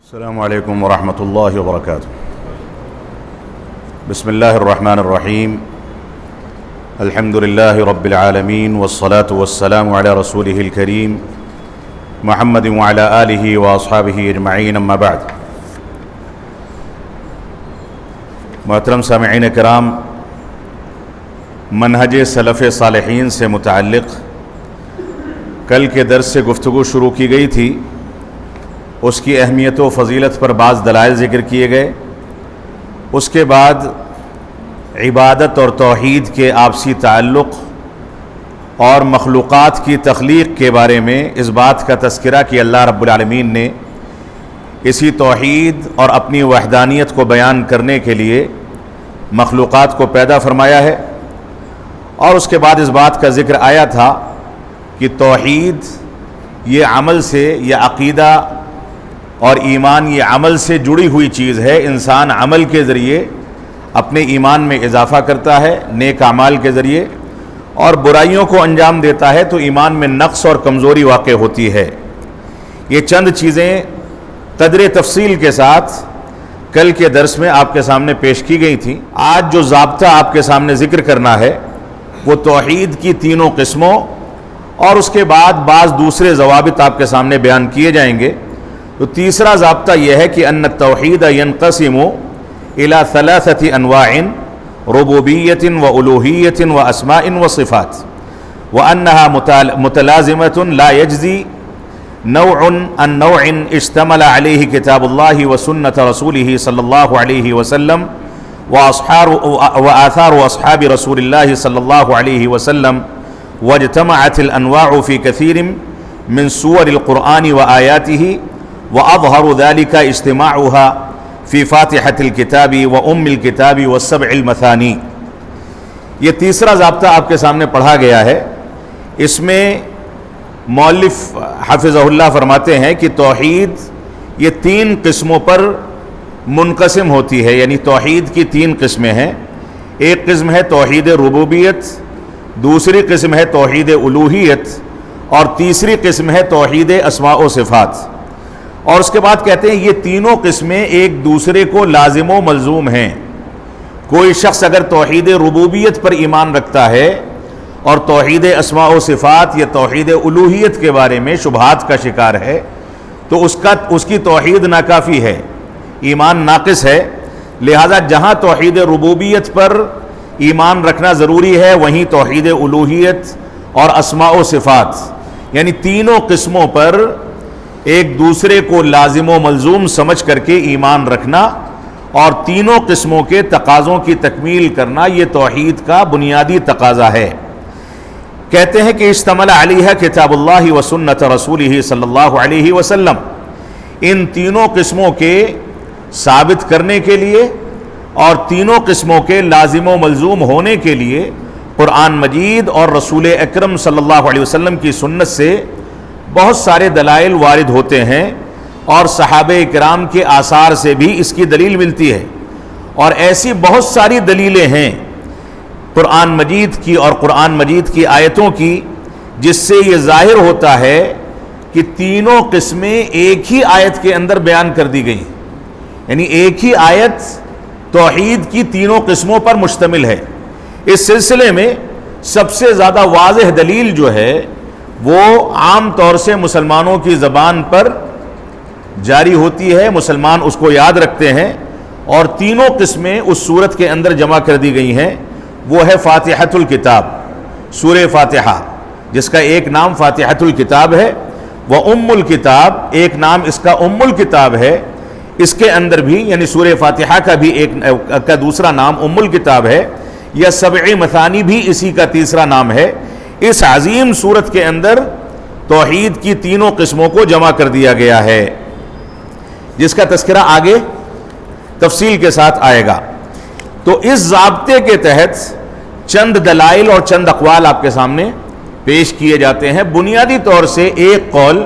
السلام علیکم ورحمۃ اللہ وبرکاتہ۔ بسم اللہ الرحمن الرحیم، الحمد للہ رب العالمین والصلاة والسلام علی رسولہ الکریم محمد وعلی آلہ واصحابہ اجمعین، اما بعد۔ محترم سامعین کرام، منہج سلف صالحین سے متعلق کل کے درس سے گفتگو شروع کی گئی تھی۔ اس کی اہمیت و فضیلت پر بعض دلائل ذکر کیے گئے۔ اس کے بعد عبادت اور توحید کے آپسی تعلق اور مخلوقات کی تخلیق کے بارے میں اس بات کا تذکرہ کہ اللہ رب العالمین نے اسی توحید اور اپنی وحدانیت کو بیان کرنے کے لیے مخلوقات کو پیدا فرمایا ہے۔ اور اس کے بعد اس بات کا ذکر آیا تھا کہ توحید یہ عمل سے، یہ عقیدہ اور ایمان یہ عمل سے جڑی ہوئی چیز ہے۔ انسان عمل کے ذریعے اپنے ایمان میں اضافہ کرتا ہے، نیک اعمال کے ذریعے، اور برائیوں کو انجام دیتا ہے تو ایمان میں نقص اور کمزوری واقع ہوتی ہے۔ یہ چند چیزیں قدر تفصیل کے ساتھ کل کے درس میں آپ کے سامنے پیش کی گئی تھیں۔ آج جو ضابطہ آپ کے سامنے ذکر کرنا ہے وہ توحید کی تینوں قسموں اور اس کے بعد بعض دوسرے ضوابط آپ کے سامنے بیان کیے جائیں گے۔ تو تیسرا ضابطہ یہ ہے کہ ان التوحید ينقسم الى ثلاثة انواع، ربوبیت و الوہیت و اسماء و صفات، وانها متلازمة لا يجزي نوع عن نوع اشتمل عليه كتاب الله وسنة رسوله صلى الله عليه وسلم وآثار أصحاب رسول الله صلى الله عليه وسلم، واجتمعت الأنواع في كثير من سور القرآن وآياته، وأظهر ذلك اجتماعها في فاتحة الكتاب وأم الكتاب والسبع المثاني۔ یہ تیسرا ضابطہ آپ کے سامنے پڑھا گیا ہے۔ اس میں مؤلف حفظہ اللہ فرماتے ہیں کہ توحید یہ تین قسموں پر منقسم ہوتی ہے، یعنی توحید کی تین قسمیں ہیں۔ ایک قسم ہے توحید ربوبیت، دوسری قسم ہے توحید الوہیت، اور تیسری قسم ہے توحید اسماء و صفات۔ اور اس کے بعد کہتے ہیں یہ تینوں قسمیں ایک دوسرے کو لازم و ملزوم ہیں۔ کوئی شخص اگر توحید ربوبیت پر ایمان رکھتا ہے اور توحید اسماء و صفات یا توحید الوہیت کے بارے میں شبہات کا شکار ہے تو اس کی توحید ناکافی ہے، ایمان ناقص ہے۔ لہذا جہاں توحید ربوبیت پر ایمان رکھنا ضروری ہے وہیں توحید الوہیت اور اسماء و صفات یعنی تینوں قسموں پر ایک دوسرے کو لازم و ملزوم سمجھ کر کے ایمان رکھنا اور تینوں قسموں کے تقاضوں کی تکمیل کرنا یہ توحید کا بنیادی تقاضا ہے۔ کہتے ہیں کہ اشتمل علیہ کتاب اللہ و سنت رسولہ صلی اللہ علیہ وسلم، ان تینوں قسموں کے ثابت کرنے کے لیے اور تینوں قسموں کے لازم و ملزوم ہونے کے لیے قرآن مجید اور رسول اکرم صلی اللہ علیہ وسلم کی سنت سے بہت سارے دلائل وارد ہوتے ہیں، اور صحابہ کرام کے آثار سے بھی اس کی دلیل ملتی ہے۔ اور ایسی بہت ساری دلیلیں ہیں قرآن مجید کی اور قرآن مجید کی آیتوں کی جس سے یہ ظاہر ہوتا ہے کہ تینوں قسمیں ایک ہی آیت کے اندر بیان کر دی گئی، یعنی ایک ہی آیت توحید کی تینوں قسموں پر مشتمل ہے۔ اس سلسلے میں سب سے زیادہ واضح دلیل جو ہے وہ عام طور سے مسلمانوں کی زبان پر جاری ہوتی ہے، مسلمان اس کو یاد رکھتے ہیں، اور تینوں قسمیں اس سورت کے اندر جمع کر دی گئی ہیں۔ وہ ہے فاتحۃ الکتاب، سورہ فاتحہ، جس کا ایک نام فاتحۃ الکتاب ہے، وہ ام الکتاب، ایک نام اس کا ام الکتاب ہے۔ اس کے اندر بھی یعنی سورہ فاتحہ کا بھی کا دوسرا نام ام الکتاب ہے، یا سبع مثانی بھی اسی کا تیسرا نام ہے۔ اس عظیم سورت کے اندر توحید کی تینوں قسموں کو جمع کر دیا گیا ہے، جس کا تذکرہ آگے تفصیل کے ساتھ آئے گا۔ تو اس ضابطے کے تحت چند دلائل اور چند اقوال آپ کے سامنے پیش کیے جاتے ہیں۔ بنیادی طور سے ایک قول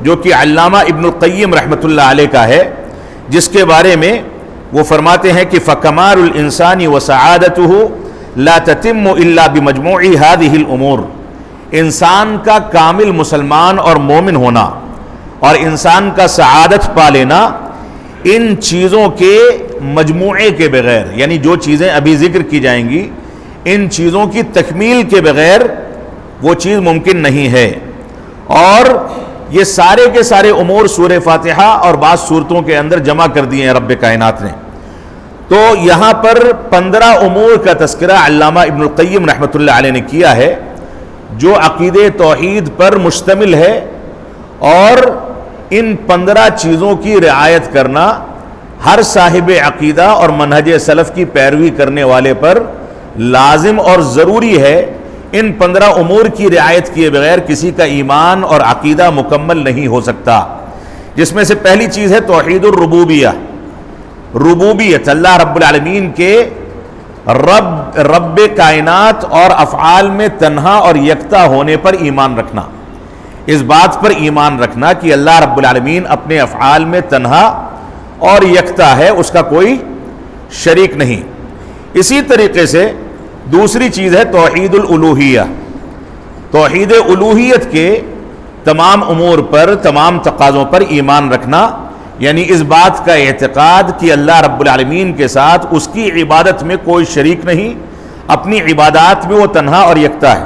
جو کہ علامہ ابن القیم رحمۃ اللہ علیہ کا ہے، جس کے بارے میں وہ فرماتے ہیں کہ فَكَمَالُ الْإِنسَانِ وَسَعَادَتُهُ لا تتم الا بمجموع هذه الامور، انسان کا کامل مسلمان اور مومن ہونا اور انسان کا سعادت پا لینا ان چیزوں کے مجموعے کے بغیر، یعنی جو چیزیں ابھی ذکر کی جائیں گی ان چیزوں کی تکمیل کے بغیر وہ چیز ممکن نہیں ہے۔ اور یہ سارے کے سارے امور سورہ فاتحہ اور بعض صورتوں کے اندر جمع کر دیے ہیں رب کائنات نے۔ تو یہاں پر 15 امور کا تذکرہ علامہ ابن القیم رحمۃ اللہ علیہ نے کیا ہے جو عقیدہ توحید پر مشتمل ہے، اور ان 15 چیزوں کی رعایت کرنا ہر صاحب عقیدہ اور منہج سلف کی پیروی کرنے والے پر لازم اور ضروری ہے۔ ان 15 امور کی رعایت کیے بغیر کسی کا ایمان اور عقیدہ مکمل نہیں ہو سکتا، جس میں سے پہلی چیز ہے توحید الربوبیہ۔ ربوبیت، اللہ رب العالمین کے رب کائنات اور افعال میں تنہا اور یکتا ہونے پر ایمان رکھنا، اس بات پر ایمان رکھنا کہ اللہ رب العالمین اپنے افعال میں تنہا اور یکتا ہے، اس کا کوئی شریک نہیں۔ اسی طریقے سے دوسری چیز ہے توحید الالوہیہ، توحید الوہیت کے تمام امور پر، تمام تقاضوں پر ایمان رکھنا، یعنی اس بات کا اعتقاد کہ اللہ رب العالمین کے ساتھ اس کی عبادت میں کوئی شریک نہیں، اپنی عبادات میں وہ تنہا اور یکتا ہے۔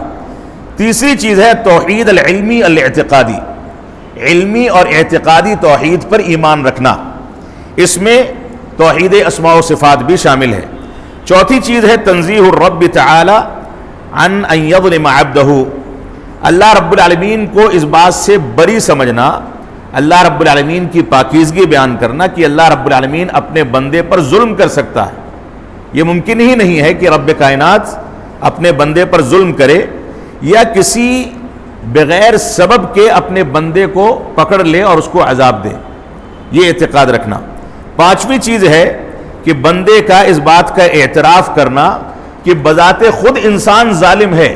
تیسری چیز ہے توحید العلمی الاعتقادی، علمی اور اعتقادی توحید پر ایمان رکھنا، اس میں توحید اسماء و صفات بھی شامل ہے۔ چوتھی چیز ہے تنزیہ الرب تعالی عن ان یظلم عبدہ، اللہ رب العالمین کو اس بات سے بری سمجھنا، اللہ رب العالمین کی پاکیزگی بیان کرنا کہ اللہ رب العالمین اپنے بندے پر ظلم کر سکتا ہے۔ یہ ممکن ہی نہیں ہے کہ رب کائنات اپنے بندے پر ظلم کرے یا کسی بغیر سبب کے اپنے بندے کو پکڑ لے اور اس کو عذاب دے، یہ اعتقاد رکھنا۔ پانچویں چیز ہے کہ بندے کا اس بات کا اعتراف کرنا کہ بذات خود انسان ظالم ہے،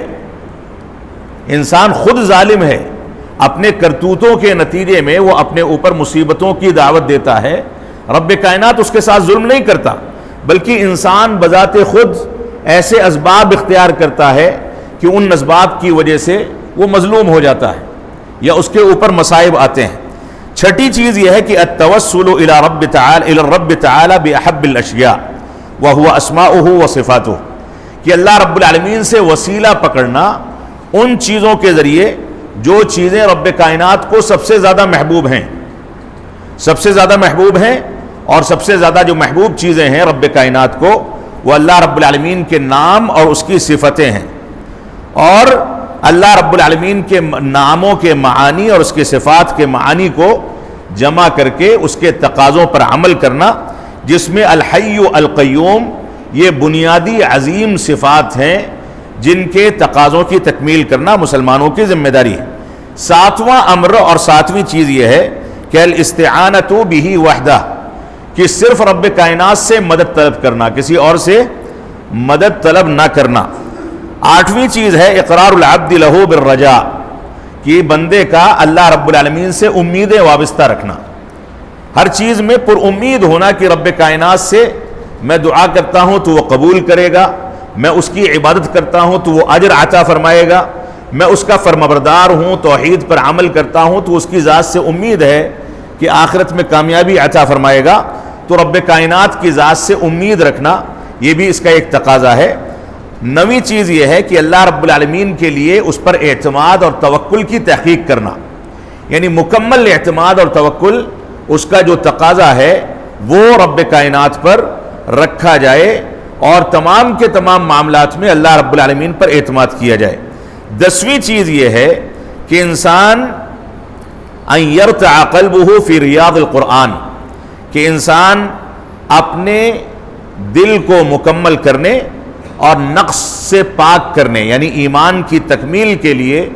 انسان خود ظالم ہے، اپنے کرتوتوں کے نتیجے میں وہ اپنے اوپر مصیبتوں کی دعوت دیتا ہے۔ رب کائنات اس کے ساتھ ظلم نہیں کرتا، بلکہ انسان بذات خود ایسے اسباب اختیار کرتا ہے کہ ان اسباب کی وجہ سے وہ مظلوم ہو جاتا ہے یا اس کے اوپر مصائب آتے ہیں۔ چھٹی چیز یہ ہے کہ التوسل الى الرب تعالی باحب الاشیاء وهو اسماؤه وصفاته، کہ اللہ رب العالمین سے وسیلہ پکڑنا ان چیزوں کے ذریعے جو چیزیں رب کائنات کو سب سے زیادہ محبوب ہیں، سب سے زیادہ محبوب ہیں، اور سب سے زیادہ جو محبوب چیزیں ہیں رب کائنات کو وہ اللہ رب العالمین کے نام اور اس کی صفتیں ہیں، اور اللہ رب العالمین کے ناموں کے معانی اور اس کے صفات کے معانی کو جمع کر کے اس کے تقاضوں پر عمل کرنا، جس میں الحی القیوم یہ بنیادی عظیم صفات ہیں جن کے تقاضوں کی تکمیل کرنا مسلمانوں کی ذمہ داری ہے۔ ساتواں امر اور ساتویں چیز یہ ہے کہ الاستعانۃ بہ وحدہ، کہ صرف رب کائنات سے مدد طلب کرنا، کسی اور سے مدد طلب نہ کرنا۔ آٹھویں چیز ہے اقرار العبد لہ بالرجاء، کہ بندے کا اللہ رب العالمین سے امیدیں وابستہ رکھنا، ہر چیز میں پر امید ہونا کہ رب کائنات سے میں دعا کرتا ہوں تو وہ قبول کرے گا، میں اس کی عبادت کرتا ہوں تو وہ اجر عطا فرمائے گا، میں اس کا فرمانبردار ہوں، توحید پر عمل کرتا ہوں تو اس کی ذات سے امید ہے کہ آخرت میں کامیابی عطا فرمائے گا۔ تو رب کائنات کی ذات سے امید رکھنا یہ بھی اس کا ایک تقاضا ہے۔ نویں چیز یہ ہے کہ اللہ رب العالمین کے لیے اس پر اعتماد اور توکل کی تحقیق کرنا، یعنی مکمل اعتماد اور توکل اس کا جو تقاضا ہے وہ رب کائنات پر رکھا جائے اور تمام کے تمام معاملات میں اللہ رب العالمین پر اعتماد کیا جائے۔ 10ویں چیز یہ ہے کہ انسان ان یرتع قلبہ فی ریاض القرآن، کہ انسان اپنے دل کو مکمل کرنے اور نقص سے پاک کرنے، یعنی ایمان کی تکمیل کے لیے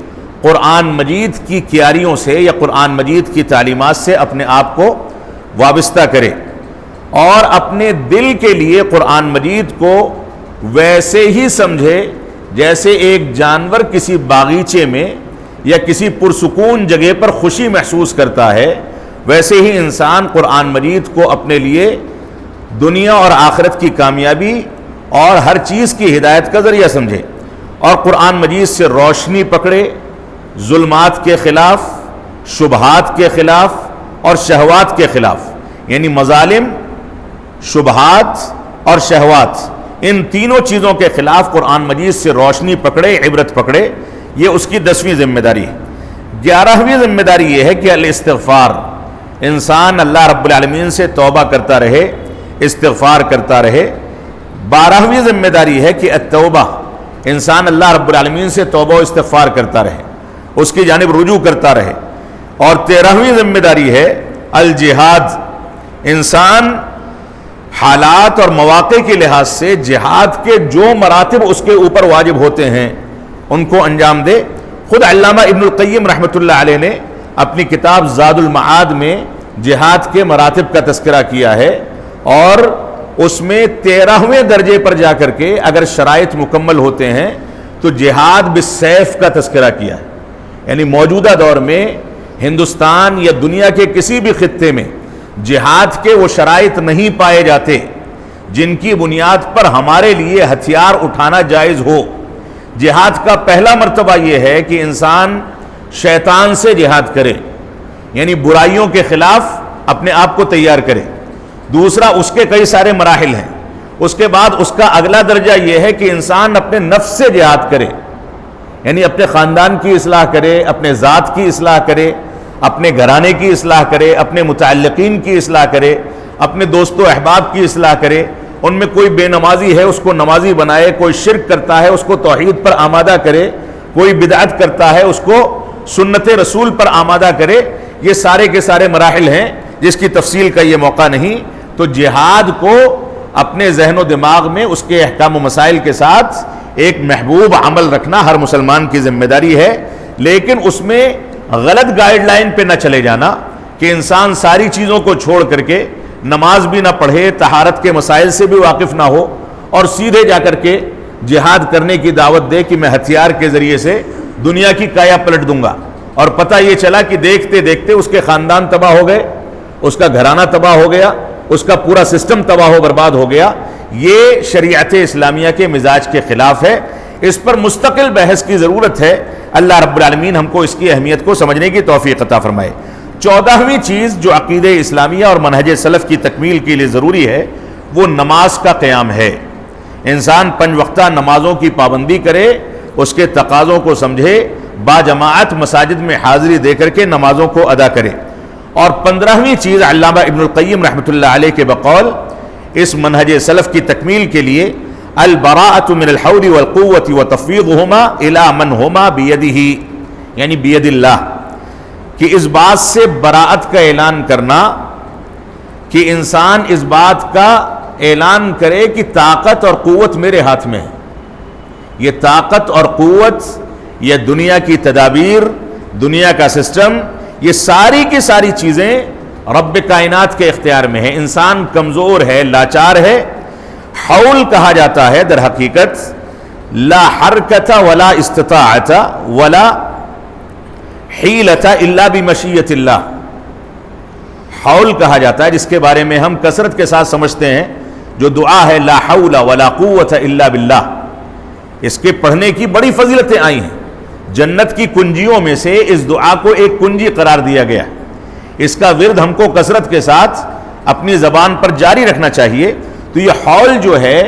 قرآن مجید کی کیاریوں سے یا قرآن مجید کی تعلیمات سے اپنے آپ کو وابستہ کرے، اور اپنے دل کے لیے قرآن مجید کو ویسے ہی سمجھے جیسے ایک جانور کسی باغیچے میں یا کسی پرسکون جگہ پر خوشی محسوس کرتا ہے، ویسے ہی انسان قرآن مجید کو اپنے لیے دنیا اور آخرت کی کامیابی اور ہر چیز کی ہدایت کا ذریعہ سمجھے، اور قرآن مجید سے روشنی پکڑے، ظلمات کے خلاف، شبہات کے خلاف اور شہوات کے خلاف، یعنی مظالم، شبہات اور شہوات، ان تینوں چیزوں کے خلاف قرآن مجید سے روشنی پکڑے، عبرت پکڑے، یہ اس کی 10ویں ذمہ داری ہے۔ 11ویں ذمہ داری یہ ہے کہ الاستغفار، انسان اللہ رب العالمین سے توبہ کرتا رہے، استغفار کرتا رہے۔ 12ویں ذمہ داری ہے کہ التوبہ، انسان اللہ رب العالمین سے توبہ و استغفار کرتا رہے، اس کی جانب رجوع کرتا رہے۔ اور 13ویں ذمہ داری ہے الجہاد، انسان حالات اور مواقع کے لحاظ سے جہاد کے جو مراتب اس کے اوپر واجب ہوتے ہیں ان کو انجام دے۔ خود علامہ ابن القیم رحمۃ اللہ علیہ نے اپنی کتاب زاد المعاد میں جہاد کے مراتب کا تذکرہ کیا ہے، اور اس میں 13ویں درجے پر جا کر کے اگر شرائط مکمل ہوتے ہیں تو جہاد بالسیف کا تذکرہ کیا ہے۔ یعنی موجودہ دور میں ہندوستان یا دنیا کے کسی بھی خطے میں جہاد کے وہ شرائط نہیں پائے جاتے جن کی بنیاد پر ہمارے لیے ہتھیار اٹھانا جائز ہو۔ جہاد کا پہلا مرتبہ یہ ہے کہ انسان شیطان سے جہاد کرے، یعنی برائیوں کے خلاف اپنے آپ کو تیار کرے۔ دوسرا، اس کے کئی سارے مراحل ہیں۔ اس کے بعد اس کا اگلا درجہ یہ ہے کہ انسان اپنے نفس سے جہاد کرے، یعنی اپنے خاندان کی اصلاح کرے، اپنے ذات کی اصلاح کرے، اپنے گھرانے کی اصلاح کرے، اپنے متعلقین کی اصلاح کرے، اپنے دوست و احباب کی اصلاح کرے۔ ان میں کوئی بے نمازی ہے اس کو نمازی بنائے، کوئی شرک کرتا ہے اس کو توحید پر آمادہ کرے، کوئی بدعت کرتا ہے اس کو سنت رسول پر آمادہ کرے۔ یہ سارے کے سارے مراحل ہیں جس کی تفصیل کا یہ موقع نہیں۔ تو جہاد کو اپنے ذہن و دماغ میں اس کے احکام و مسائل کے ساتھ ایک محبوب عمل رکھنا ہر مسلمان کی ذمہ داری ہے، لیکن اس میں غلط گائیڈ لائن پہ نہ چلے جانا کہ انسان ساری چیزوں کو چھوڑ کر کے نماز بھی نہ پڑھے، طہارت کے مسائل سے بھی واقف نہ ہو، اور سیدھے جا کر کے جہاد کرنے کی دعوت دے کہ میں ہتھیار کے ذریعے سے دنیا کی کایا پلٹ دوں گا، اور پتہ یہ چلا کہ دیکھتے دیکھتے اس کے خاندان تباہ ہو گئے، اس کا گھرانہ تباہ ہو گیا، اس کا پورا سسٹم تباہ و برباد ہو گیا۔ یہ شریعت اسلامیہ کے مزاج کے خلاف ہے۔ اس پر مستقل بحث کی ضرورت ہے۔ اللہ رب العالمین ہم کو اس کی اہمیت کو سمجھنے کی توفیق عطا فرمائے۔ 14ویں چیز جو عقیدہ اسلامیہ اور منہج سلف کی تکمیل کے لیے ضروری ہے وہ نماز کا قیام ہے۔ انسان 5 وقتہ نمازوں کی پابندی کرے، اس کے تقاضوں کو سمجھے، با جماعت مساجد میں حاضری دے کر کے نمازوں کو ادا کرے۔ اور 15ویں چیز علامہ ابن القیم رحمۃ اللہ علیہ کے بقول اس منہج سلف کی تکمیل کے لیے البراءۃ من الحول والقوۃ وتفویضہما الی من ہما بیدہ، یعنی بید اللہ، کہ اس بات سے براءت کا اعلان کرنا کہ انسان اس بات کا اعلان کرے کہ طاقت اور قوت میرے ہاتھ میں ہے۔ یہ طاقت اور قوت، یہ دنیا کی تدابیر، دنیا کا سسٹم، یہ ساری کی ساری چیزیں رب کائنات کے اختیار میں ہیں۔ انسان کمزور ہے، لاچار ہے۔ حول کہا جاتا ہے در حقیقت لا حرکت ولا استطاعت ولا حیلت الا بمشیت اللہ۔ حول کہا جاتا ہے جس کے بارے میں ہم کثرت کے ساتھ سمجھتے ہیں، جو دعا ہے لا حول ولا قوت الا باللہ، اس کے پڑھنے کی بڑی فضیلتیں آئی ہیں۔ جنت کی کنجیوں میں سے اس دعا کو ایک کنجی قرار دیا گیا۔ اس کا ورد ہم کو کثرت کے ساتھ اپنی زبان پر جاری رکھنا چاہیے۔ تو یہ حول جو ہے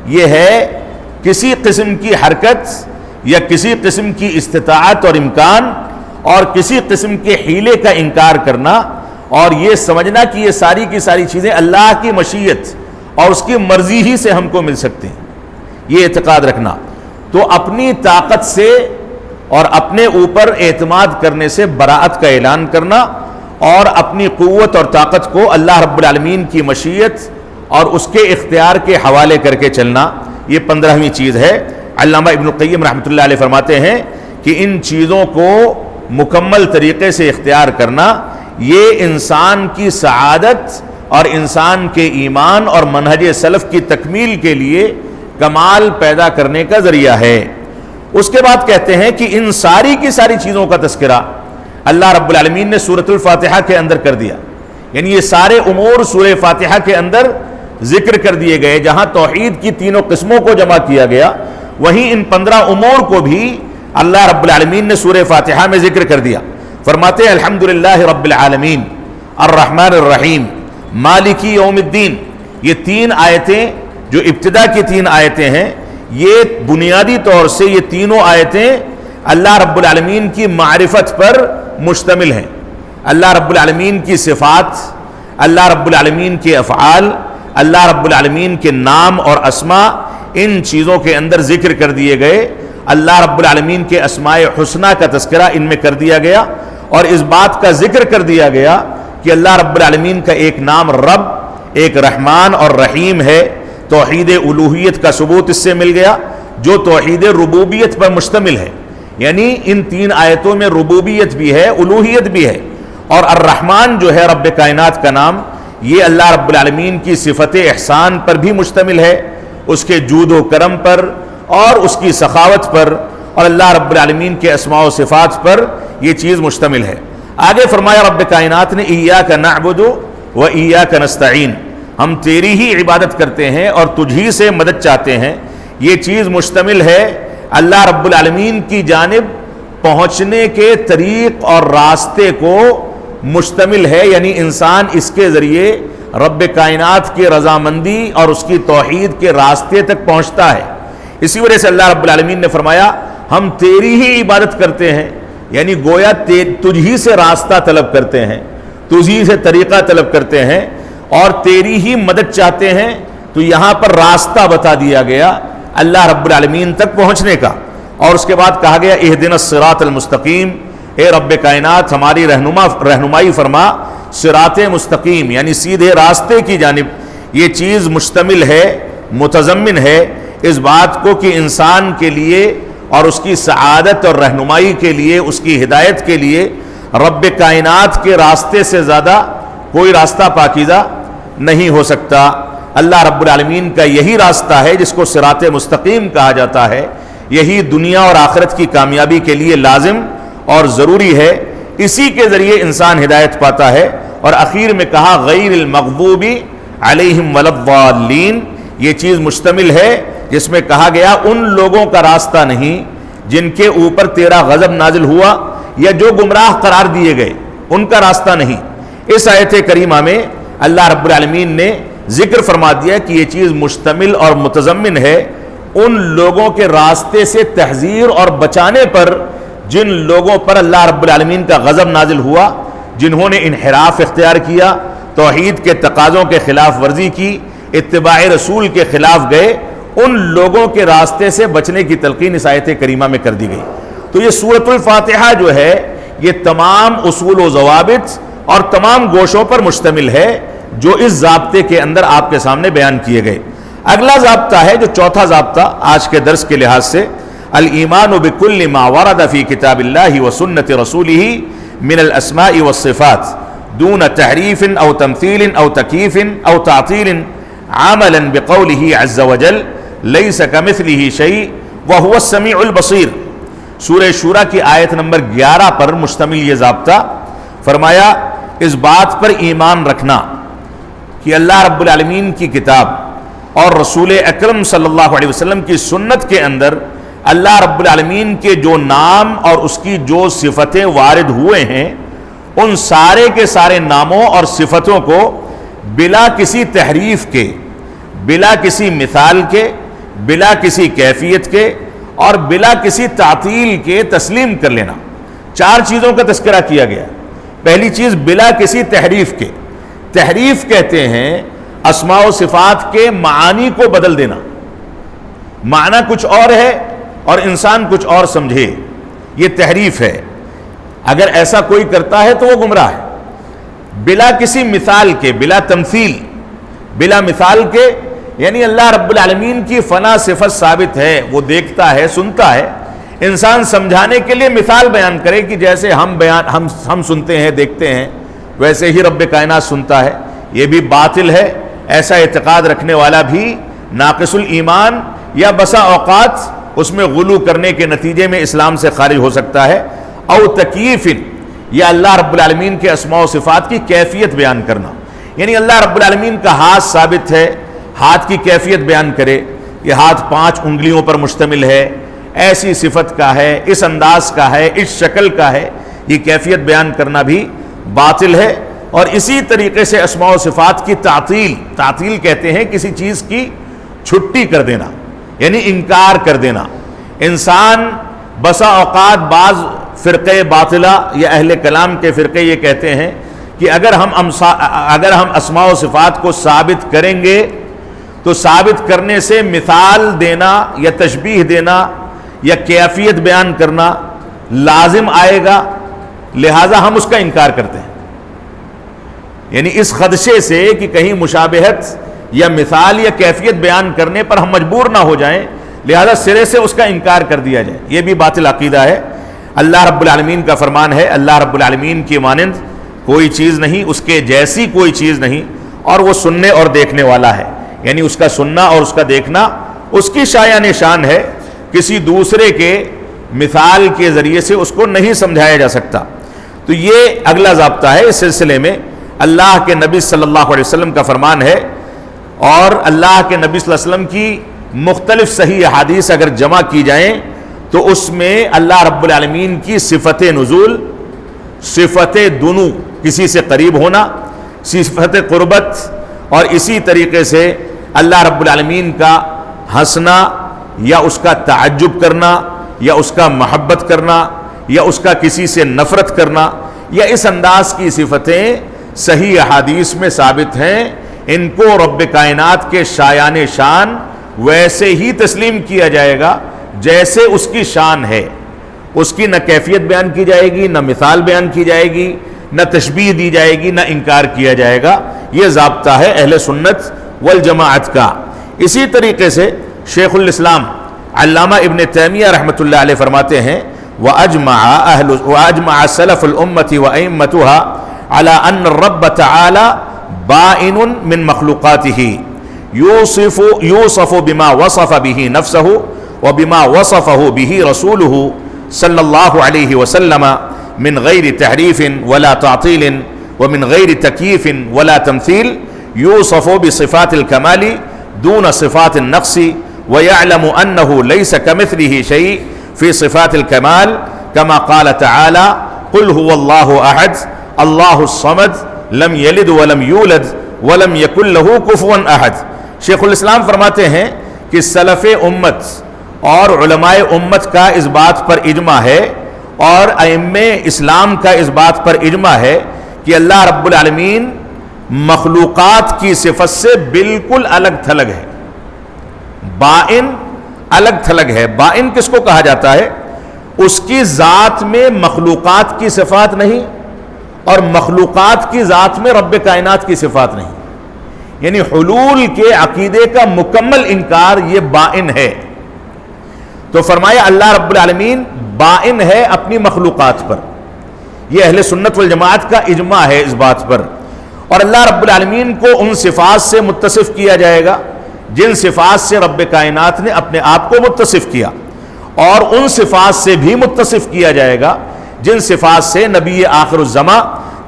یہ ہے کسی قسم کی حرکت یا کسی قسم کی استطاعت اور امکان اور کسی قسم کے حیلے کا انکار کرنا، اور یہ سمجھنا کہ یہ ساری کی ساری چیزیں اللہ کی مشیت اور اس کی مرضی ہی سے ہم کو مل سکتے ہیں، یہ اعتقاد رکھنا۔ تو اپنی طاقت سے اور اپنے اوپر اعتماد کرنے سے براءت کا اعلان کرنا، اور اپنی قوت اور طاقت کو اللہ رب العالمین کی مشیت اور اس کے اختیار کے حوالے کر کے چلنا، یہ 15ویں چیز ہے۔ علامہ ابن القیم رحمۃ اللہ علیہ فرماتے ہیں کہ ان چیزوں کو مکمل طریقے سے اختیار کرنا یہ انسان کی سعادت اور انسان کے ایمان اور منہج سلف کی تکمیل کے لیے کمال پیدا کرنے کا ذریعہ ہے۔ اس کے بعد کہتے ہیں کہ ان ساری کی ساری چیزوں کا تذکرہ اللہ رب العالمین نے سورۃ الفاتحہ کے اندر کر دیا، یعنی یہ سارے امور سورہ فاتحہ کے اندر ذکر کر دیے گئے۔ جہاں توحید کی تینوں قسموں کو جمع کیا گیا، وہیں ان 15 امور کو بھی اللہ رب العالمین نے سورہ فاتحہ میں ذکر کر دیا۔ فرماتے ہیں الحمدللہ رب العالمین الرحمن الرحیم مالکی یوم الدین، یہ 3 آیتیں جو ابتدا کی 3 آیتیں ہیں، یہ بنیادی طور سے یہ تینوں آیتیں اللہ رب العالمین کی معرفت پر مشتمل ہیں۔ اللہ رب العالمین کی صفات، اللہ رب العالمین کے افعال، اللہ رب العالمین کے نام اور اسماء، ان چیزوں کے اندر ذکر کر دیے گئے۔ اللہ رب العالمین کے اسماء حسنہ کا تذکرہ ان میں کر دیا گیا، اور اس بات کا ذکر کر دیا گیا کہ اللہ رب العالمین کا ایک نام رب، ایک رحمان اور رحیم ہے۔ توحید الوہیت کا ثبوت اس سے مل گیا جو توحید ربوبیت پر مشتمل ہے، یعنی ان 3 آیتوں میں ربوبیت بھی ہے، الوہیت بھی ہے۔ اور الرحمن جو ہے رب کائنات کا نام، یہ اللہ رب العالمین کی صفت احسان پر بھی مشتمل ہے، اس کے جود و کرم پر اور اس کی سخاوت پر، اور اللہ رب العالمین کے اسماء و صفات پر یہ چیز مشتمل ہے۔ آگے فرمایا رب کائنات نے ایاک نعبد و ایاک نستعین، ہم تیری ہی عبادت کرتے ہیں اور تجھ ہی سے مدد چاہتے ہیں۔ یہ چیز مشتمل ہے اللہ رب العالمین کی جانب پہنچنے کے طریق اور راستے کو مشتمل ہے، یعنی انسان اس کے ذریعے رب کائنات کی رضامندی اور اس کی توحید کے راستے تک پہنچتا ہے۔ اسی وجہ سے اللہ رب العالمین نے فرمایا ہم تیری ہی عبادت کرتے ہیں، یعنی گویا تجھ ہی سے راستہ طلب کرتے ہیں، تجھ ہی سے طریقہ طلب کرتے ہیں اور تیری ہی مدد چاہتے ہیں۔ تو یہاں پر راستہ بتا دیا گیا اللہ رب العالمین تک پہنچنے کا، اور اس کے بعد کہا گیا اہدنا الصراط المستقیم، اے رب کائنات ہماری رہنمائی فرما صراط مستقیم، یعنی سیدھے راستے کی جانب۔ یہ چیز مشتمل ہے، متضمن ہے اس بات کو کہ انسان کے لیے اور اس کی سعادت اور رہنمائی کے لیے، اس کی ہدایت کے لیے رب کائنات کے راستے سے زیادہ کوئی راستہ پاکیزہ نہیں ہو سکتا۔ اللہ رب العالمین کا یہی راستہ ہے جس کو صراط مستقیم کہا جاتا ہے، یہی دنیا اور آخرت کی کامیابی کے لیے لازم اور ضروری ہے، اسی کے ذریعے انسان ہدایت پاتا ہے۔ اور اخیر میں کہا غیر المغضوب علیہم ولا الضالین، یہ چیز مشتمل ہے جس میں کہا گیا ان لوگوں کا راستہ نہیں جن کے اوپر تیرا غضب نازل ہوا یا جو گمراہ قرار دیے گئے، ان کا راستہ نہیں۔ اس آیت کریمہ میں اللہ رب العالمین نے ذکر فرما دیا کہ یہ چیز مشتمل اور متضمن ہے ان لوگوں کے راستے سے تحذیر اور بچانے پر جن لوگوں پر اللہ رب العالمین کا غضب نازل ہوا، جنہوں نے انحراف اختیار کیا، توحید کے تقاضوں کے خلاف ورزی کی، اتباع رسول کے خلاف گئے، ان لوگوں کے راستے سے بچنے کی تلقین اس آیت کریمہ میں کر دی گئی۔ تو یہ سورۃ الفاتحہ جو ہے یہ تمام اصول و ضوابط اور تمام گوشوں پر مشتمل ہے جو اس ضابطے کے اندر آپ کے سامنے بیان کیے گئے۔ اگلا ضابطہ ہے جو چوتھا ضابطہ آج کے درس کے لحاظ سے، الایمان بکل ما ورد فی کتاب اللہ و سنت رسولہ من الاسماء والصفات دون تحریف او تمثیل او تکییف او تعطیل عملا بقولہ عز وجل لیس کمثلہ شیء وہو السمیع البصیر۔ سورہ شورى کی آیت نمبر 11 پر مشتمل یہ ضابطہ، فرمایا اس بات پر ایمان رکھنا کہ اللہ رب العالمین کی کتاب اور رسول اکرم صلی اللہ علیہ وسلم کی سنت کے اندر اللہ رب العالمین کے جو نام اور اس کی جو صفتیں وارد ہوئے ہیں، ان سارے کے سارے ناموں اور صفتوں کو بلا کسی تحریف کے، بلا کسی مثال کے، بلا کسی کیفیت کے اور بلا کسی تعطیل کے تسلیم کر لینا۔ 4 چیزوں کا تذکرہ کیا گیا۔ پہلی چیز بلا کسی تحریف کے، تحریف کہتے ہیں اسماء و صفات کے معانی کو بدل دینا، معنی کچھ اور ہے اور انسان کچھ اور سمجھے، یہ تحریف ہے۔ اگر ایسا کوئی کرتا ہے تو وہ گمراہ ہے۔ بلا کسی مثال کے، بلا تمثیل، بلا مثال کے، یعنی اللہ رب العالمین کی فنا صفت ثابت ہے، وہ دیکھتا ہے، سنتا ہے، انسان سمجھانے کے لیے مثال بیان کرے کہ جیسے ہم سنتے ہیں، دیکھتے ہیں، ویسے ہی رب کائنات سنتا ہے، یہ بھی باطل ہے۔ ایسا اعتقاد رکھنے والا بھی ناقص الایمان یا بسا اوقات اس میں غلو کرنے کے نتیجے میں اسلام سے خارج ہو سکتا ہے۔ او تکییف، یا اللہ رب العالمین کے اسماء و صفات کی کیفیت بیان کرنا، یعنی اللہ رب العالمین کا ہاتھ ثابت ہے، ہاتھ کی کیفیت بیان کرے، یہ ہاتھ 5 انگلیوں پر مشتمل ہے، ایسی صفت کا ہے، اس انداز کا ہے، اس شکل کا ہے، یہ کیفیت بیان کرنا بھی باطل ہے۔ اور اسی طریقے سے اسماء و صفات کی تعطیل کہتے ہیں کسی چیز کی چھٹی کر دینا، یعنی انکار کر دینا۔ انسان بسا اوقات بعض فرقے باطلہ یا اہل کلام کے فرقے یہ کہتے ہیں کہ اگر ہم اسماء و صفات کو ثابت کریں گے تو ثابت کرنے سے مثال دینا یا تشبیہ دینا یا کیفیت بیان کرنا لازم آئے گا، لہٰذا ہم اس کا انکار کرتے ہیں۔ یعنی اس خدشے سے کہ کہیں مشابہت یا مثال یا کیفیت بیان کرنے پر ہم مجبور نہ ہو جائیں، لہذا سرے سے اس کا انکار کر دیا جائے، یہ بھی باطل عقیدہ ہے۔ اللہ رب العالمین کا فرمان ہے، اللہ رب العالمین کی مانند کوئی چیز نہیں، اس کے جیسی کوئی چیز نہیں، اور وہ سننے اور دیکھنے والا ہے، یعنی اس کا سننا اور اس کا دیکھنا اس کی شایان شان ہے، کسی دوسرے کے مثال کے ذریعے سے اس کو نہیں سمجھایا جا سکتا۔ تو یہ اگلا ضابطہ ہے اس سلسلے میں۔ اللہ کے نبی صلی اللہ علیہ وسلم کا فرمان ہے، اور اللہ کے نبی صلی اللہ علیہ وسلم کی مختلف صحیح احادیث اگر جمع کی جائیں تو اس میں اللہ رب العالمین کی صفت نزول، صفت دنو کسی سے قریب ہونا، صفت قربت، اور اسی طریقے سے اللہ رب العالمین کا ہنسنا یا اس کا تعجب کرنا یا اس کا محبت کرنا یا اس کا کسی سے نفرت کرنا، یا اس انداز کی صفتیں صحیح احادیث میں ثابت ہیں۔ ان کو رب کائنات کے شایان شان ویسے ہی تسلیم کیا جائے گا جیسے اس کی شان ہے، اس کی نہ کیفیت بیان کی جائے گی، نہ مثال بیان کی جائے گی، نہ تشبیہ دی جائے گی، نہ انکار کیا جائے گا۔ یہ ضابطہ ہے اہل سنت والجماعت کا۔ اسی طریقے سے شیخ الاسلام علامہ ابن تیمیہ رحمۃ اللہ علیہ فرماتے ہیں، وَأَجْمَعَ سَلَفُ الْأُمَّةِ وَأَئِمَّتُهَا عَلَىٰ أَنَّ الرَّبَّ تَعَالَىٰ بَائِنٌ مِّن مَخْلُوقَاتِهِ يُوصَفُ بِمَا وَصَفَ بِهِ نَفْسَهُ وَبِمَا وَصَفَهُ بِهِ رَسُولُهُ صلی اللہ علیہ وسلم من غیر تحریف ولا تعطیل ومن غیر تکییف ولا تمثیل یوصف بصفات الکمال دون صفات النقص ويعلم أنه ليس كمثله شيء في صفات الكمال كما قال تعالى قل هو الله أحد الله الصمد لم يلد ولم يولد ولم يكن له كفوا أحد۔ شیخ الاسلام فرماتے ہیں کہ سلف امت اور علماء امت کا اس بات پر اجماع ہے اور ائمہ اسلام کا اس بات پر اجماع ہے کہ اللہ رب العالمین مخلوقات کی صفت سے بالکل الگ تھلگ ہے، بائن الگ تھلگ ہے۔ بائن کس کو کہا جاتا ہے؟ اس کی ذات میں مخلوقات کی صفات نہیں اور مخلوقات کی ذات میں رب کائنات کی صفات نہیں، یعنی حلول کے عقیدے کا مکمل انکار، یہ بائن ہے۔ تو فرمایا اللہ رب العالمین بائن ہے اپنی مخلوقات پر، یہ اہل سنت والجماعت کا اجماع ہے اس بات پر۔ اور اللہ رب العالمین کو ان صفات سے متصف کیا جائے گا جن صفات سے رب کائنات نے اپنے آپ کو متصف کیا، اور ان صفات سے بھی متصف کیا جائے گا جن صفات سے نبی آخر الزماں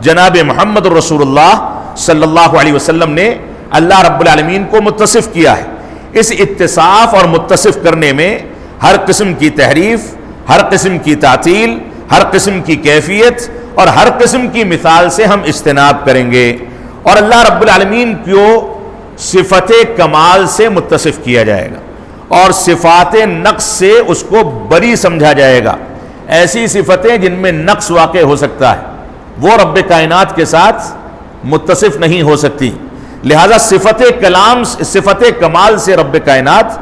جناب محمد رسول اللہ صلی اللہ علیہ وسلم نے اللہ رب العالمین کو متصف کیا ہے۔ اس اتصاف اور متصف کرنے میں ہر قسم کی تحریف، ہر قسم کی تعطیل، ہر قسم کی کیفیت اور ہر قسم کی مثال سے ہم اجتناب کریں گے، اور اللہ رب العالمین کو صفت کمال سے متصف کیا جائے گا اور صفات نقص سے اس کو بری سمجھا جائے گا۔ ایسی صفتیں جن میں نقص واقع ہو سکتا ہے وہ رب کائنات کے ساتھ متصف نہیں ہو سکتی، لہذا صفت کمال سے رب کائنات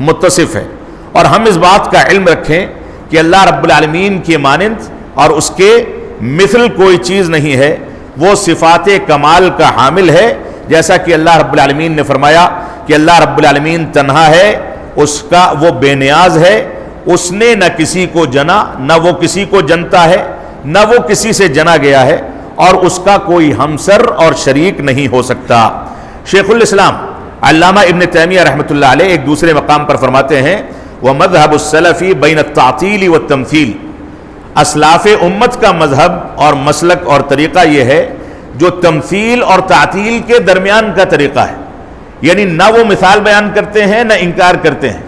متصف ہے۔ اور ہم اس بات کا علم رکھیں کہ اللہ رب العالمین کی مانند اور اس کے مثل کوئی چیز نہیں ہے، وہ صفات کمال کا حامل ہے، جیسا کہ اللہ رب العالمین نے فرمایا کہ اللہ رب العالمین تنہا ہے، اس کا وہ بے نیاز ہے، اس نے نہ کسی کو جنا نہ وہ کسی کو جنتا ہے، نہ وہ کسی سے جنا گیا ہے، اور اس کا کوئی ہمسر اور شریک نہیں ہو سکتا۔ شیخ الاسلام علامہ ابن تیمیہ رحمۃ اللہ علیہ ایک دوسرے مقام پر فرماتے ہیں وَمَذْهَبُ السَّلَفِ بَيْنَ التَّعْطِيلِ وَالتَّمْثِيلِ، اسلاف امت کا مذہب اور مسلک اور طریقہ یہ ہے جو تمثیل اور تعطیل کے درمیان کا طریقہ ہے، یعنی نہ وہ مثال بیان کرتے ہیں نہ انکار کرتے ہیں،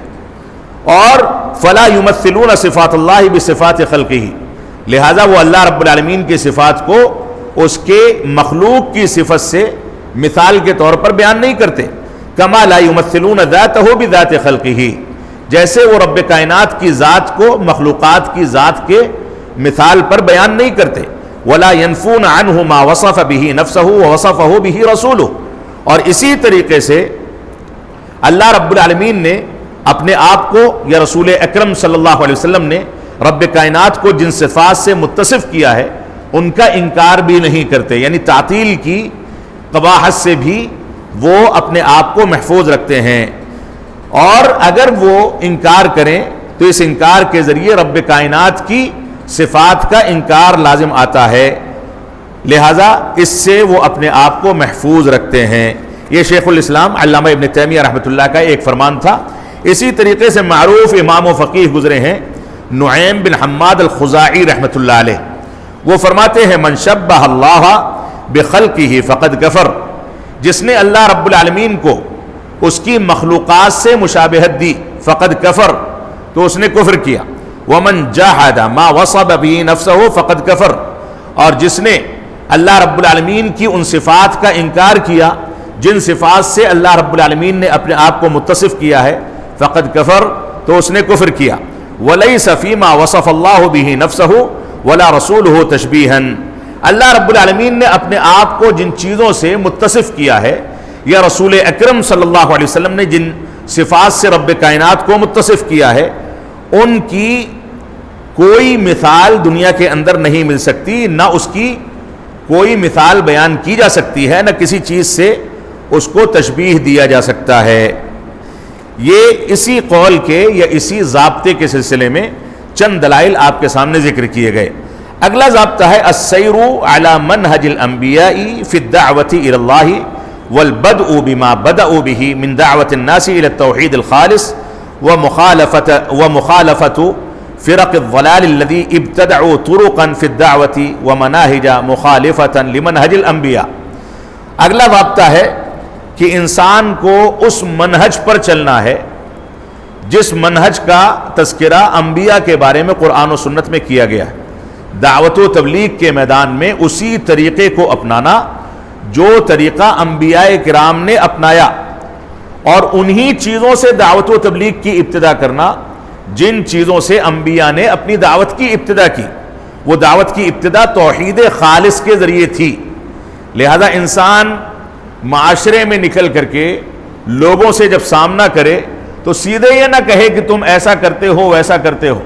اور فلا یمثلون صفات اللہ بصفات خلقہ، لہذا وہ اللہ رب العالمین کی صفات کو اس کے مخلوق کی صفت سے مثال کے طور پر بیان نہیں کرتے. کما لا یمثلون ذاتہ بذات خلقہ، جیسے وہ رب کائنات کی ذات کو مخلوقات کی ذات کے مثال پر بیان نہیں کرتے. ولا ينفون عنہ ما وصف به نفسہ ووصفہ به رسولہ، اور اسی طریقے سے اللہ رب العالمین نے اپنے آپ کو یا رسول اکرم صلی اللہ علیہ وسلم نے رب کائنات کو جن صفات سے متصف کیا ہے ان کا انکار بھی نہیں کرتے، یعنی تعطیل کی قباحت سے بھی وہ اپنے آپ کو محفوظ رکھتے ہیں. اور اگر وہ انکار کریں تو اس انکار کے ذریعے رب کائنات کی صفات کا انکار لازم آتا ہے، لہذا اس سے وہ اپنے آپ کو محفوظ رکھتے ہیں. یہ شیخ الاسلام علامہ ابن تیمیہ رحمۃ اللہ کا ایک فرمان تھا. اسی طریقے سے معروف امام و فقیہ گزرے ہیں نعیم بن حماد الخزاعی رحمۃ اللہ علیہ، وہ فرماتے ہیں من شبہ اللہ بخلقہ فقد کفر، جس نے اللہ رب العالمین کو اس کی مخلوقات سے مشابہت دی فقد کفر، تو اس نے کفر کیا. ومن جاہد ما وصف به نفسہ فقد کفر، اور جس نے اللہ رب العالمین کی ان صفات کا انکار کیا جن صفات سے اللہ رب العالمین نے اپنے آپ کو متصف کیا ہے فقد کفر، تو اس نے کفر کیا. ولیس فیما وصف اللہ به نفسہ ولا رسولہ تشبیہا، اللہ رب العالمین نے اپنے آپ کو جن چیزوں سے متصف کیا ہے یا رسول اکرم صلی اللہ علیہ وسلم نے جن صفات سے رب کائنات کو متصف کیا ہے ان کی کوئی مثال دنیا کے اندر نہیں مل سکتی، نہ اس کی کوئی مثال بیان کی جا سکتی ہے، نہ کسی چیز سے اس کو تشبیہ دیا جا سکتا ہے. یہ اسی قول کے یا اسی ضابطے کے سلسلے میں چند دلائل آپ کے سامنے ذکر کیے گئے. اگلا ضابطہ ہے السیر علی منہج الانبیاء فی الدعوۃ الی اللہ والبدء بما بدأوا به من دعوۃ الناس الی التوحید الخالص ومخالفۃ فرق الضلال الذی ابتدعوا طرقا فی الدعوۃ ومناہج مخالفۃ لمنہج الانبیاء. اگلا ضابطہ ہے کہ انسان کو اس منہج پر چلنا ہے جس منہج کا تذکرہ انبیاء کے بارے میں قرآن و سنت میں کیا گیا ہے. دعوت و تبلیغ کے میدان میں اسی طریقے کو اپنانا جو طریقہ انبیاء کرام نے اپنایا، اور انہی چیزوں سے دعوت و تبلیغ کی ابتدا کرنا جن چیزوں سے انبیاء نے اپنی دعوت کی ابتدا کی. وہ دعوت کی ابتدا توحید خالص کے ذریعے تھی، لہذا انسان معاشرے میں نکل کر کے لوگوں سے جب سامنا کرے تو سیدھے یہ نہ کہے کہ تم ایسا کرتے ہو ویسا کرتے ہو،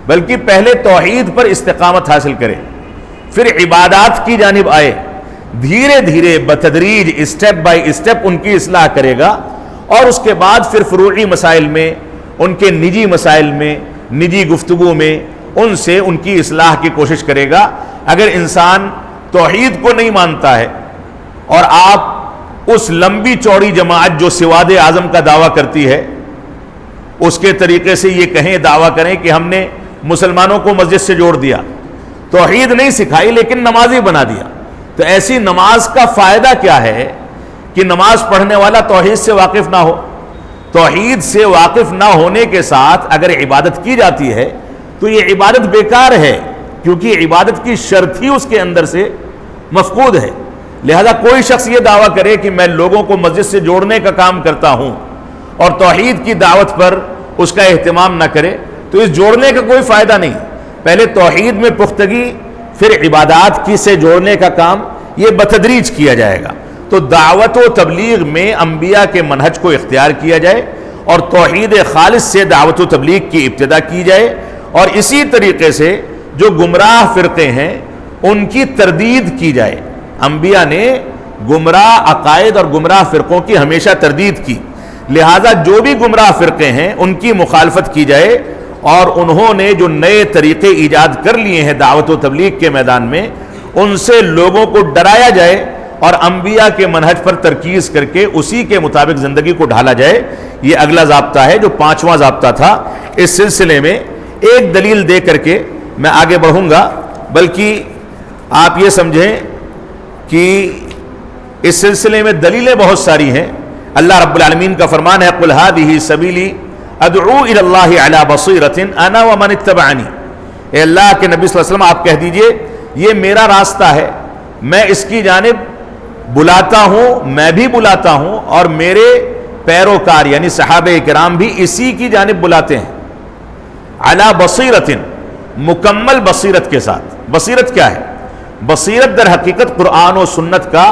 بلکہ پہلے توحید پر استقامت حاصل کرے، پھر عبادات کی جانب آئے، دھیرے دھیرے بتدریج اسٹیپ بائی اسٹیپ ان کی اصلاح کرے گا، اور اس کے بعد پھر فروعی مسائل میں، ان کے نجی مسائل میں، نجی گفتگو میں ان سے ان کی اصلاح کی کوشش کرے گا. اگر انسان توحید کو نہیں مانتا ہے اور آپ اس لمبی چوڑی جماعت جو سواد اعظم کا دعویٰ کرتی ہے اس کے طریقے سے یہ کہیں دعویٰ کریں کہ ہم نے مسلمانوں کو مسجد سے جوڑ دیا، توحید نہیں سکھائی لیکن نمازی بنا دیا، تو ایسی نماز کا فائدہ کیا ہے کہ نماز پڑھنے والا توحید سے واقف نہ ہو. توحید سے واقف نہ ہونے کے ساتھ اگر عبادت کی جاتی ہے تو یہ عبادت بیکار ہے، کیونکہ عبادت کی شرط ہی اس کے اندر سے مفقود ہے. لہذا کوئی شخص یہ دعویٰ کرے کہ میں لوگوں کو مسجد سے جوڑنے کا کام کرتا ہوں اور توحید کی دعوت پر اس کا اہتمام نہ کرے تو اس جوڑنے کا کوئی فائدہ نہیں. پہلے توحید میں پختگی، پھر عبادات کی سے جوڑنے کا کام یہ بتدریج کیا جائے گا. تو دعوت و تبلیغ میں انبیاء کے منہج کو اختیار کیا جائے اور توحید خالص سے دعوت و تبلیغ کی ابتدا کی جائے، اور اسی طریقے سے جو گمراہ فرقے ہیں ان کی تردید کی جائے. انبیاء نے گمراہ عقائد اور گمراہ فرقوں کی ہمیشہ تردید کی، لہذا جو بھی گمراہ فرقے ہیں ان کی مخالفت کی جائے، اور انہوں نے جو نئے طریقے ایجاد کر لیے ہیں دعوت و تبلیغ کے میدان میں ان سے لوگوں کو ڈرایا جائے اور انبیاء کے منہج پر ترکیز کر کے اسی کے مطابق زندگی کو ڈھالا جائے. یہ اگلا ضابطہ ہے جو پانچواں ضابطہ تھا. اس سلسلے میں ایک دلیل دے کر کے میں آگے بڑھوں گا، بلکہ آپ یہ سمجھیں کہ اس سلسلے میں دلیلیں بہت ساری ہیں. اللہ رب العالمین کا فرمان ہے قُلْ هَٰذِهِ سَبِيلِي أَدْعُو إِلَى اللَّهِ عَلَىٰ بَصِيرَةٍ أَنَا وَمَنِ اتَّبَعَنِي. اے اللہ کے نبی صلی اللہ علیہ وسلم آپ کہہ دیجئے یہ میرا راستہ ہے میں اس کی جانب بلاتا ہوں، میں بھی بلاتا ہوں، اور میرے پیروکار یعنی صحابہ کرام بھی اسی کی جانب بلاتے ہیں، علی بصیرت، مکمل بصیرت کے ساتھ۔ بصیرت کیا ہے؟ بصیرت در حقیقت قرآن و سنت کا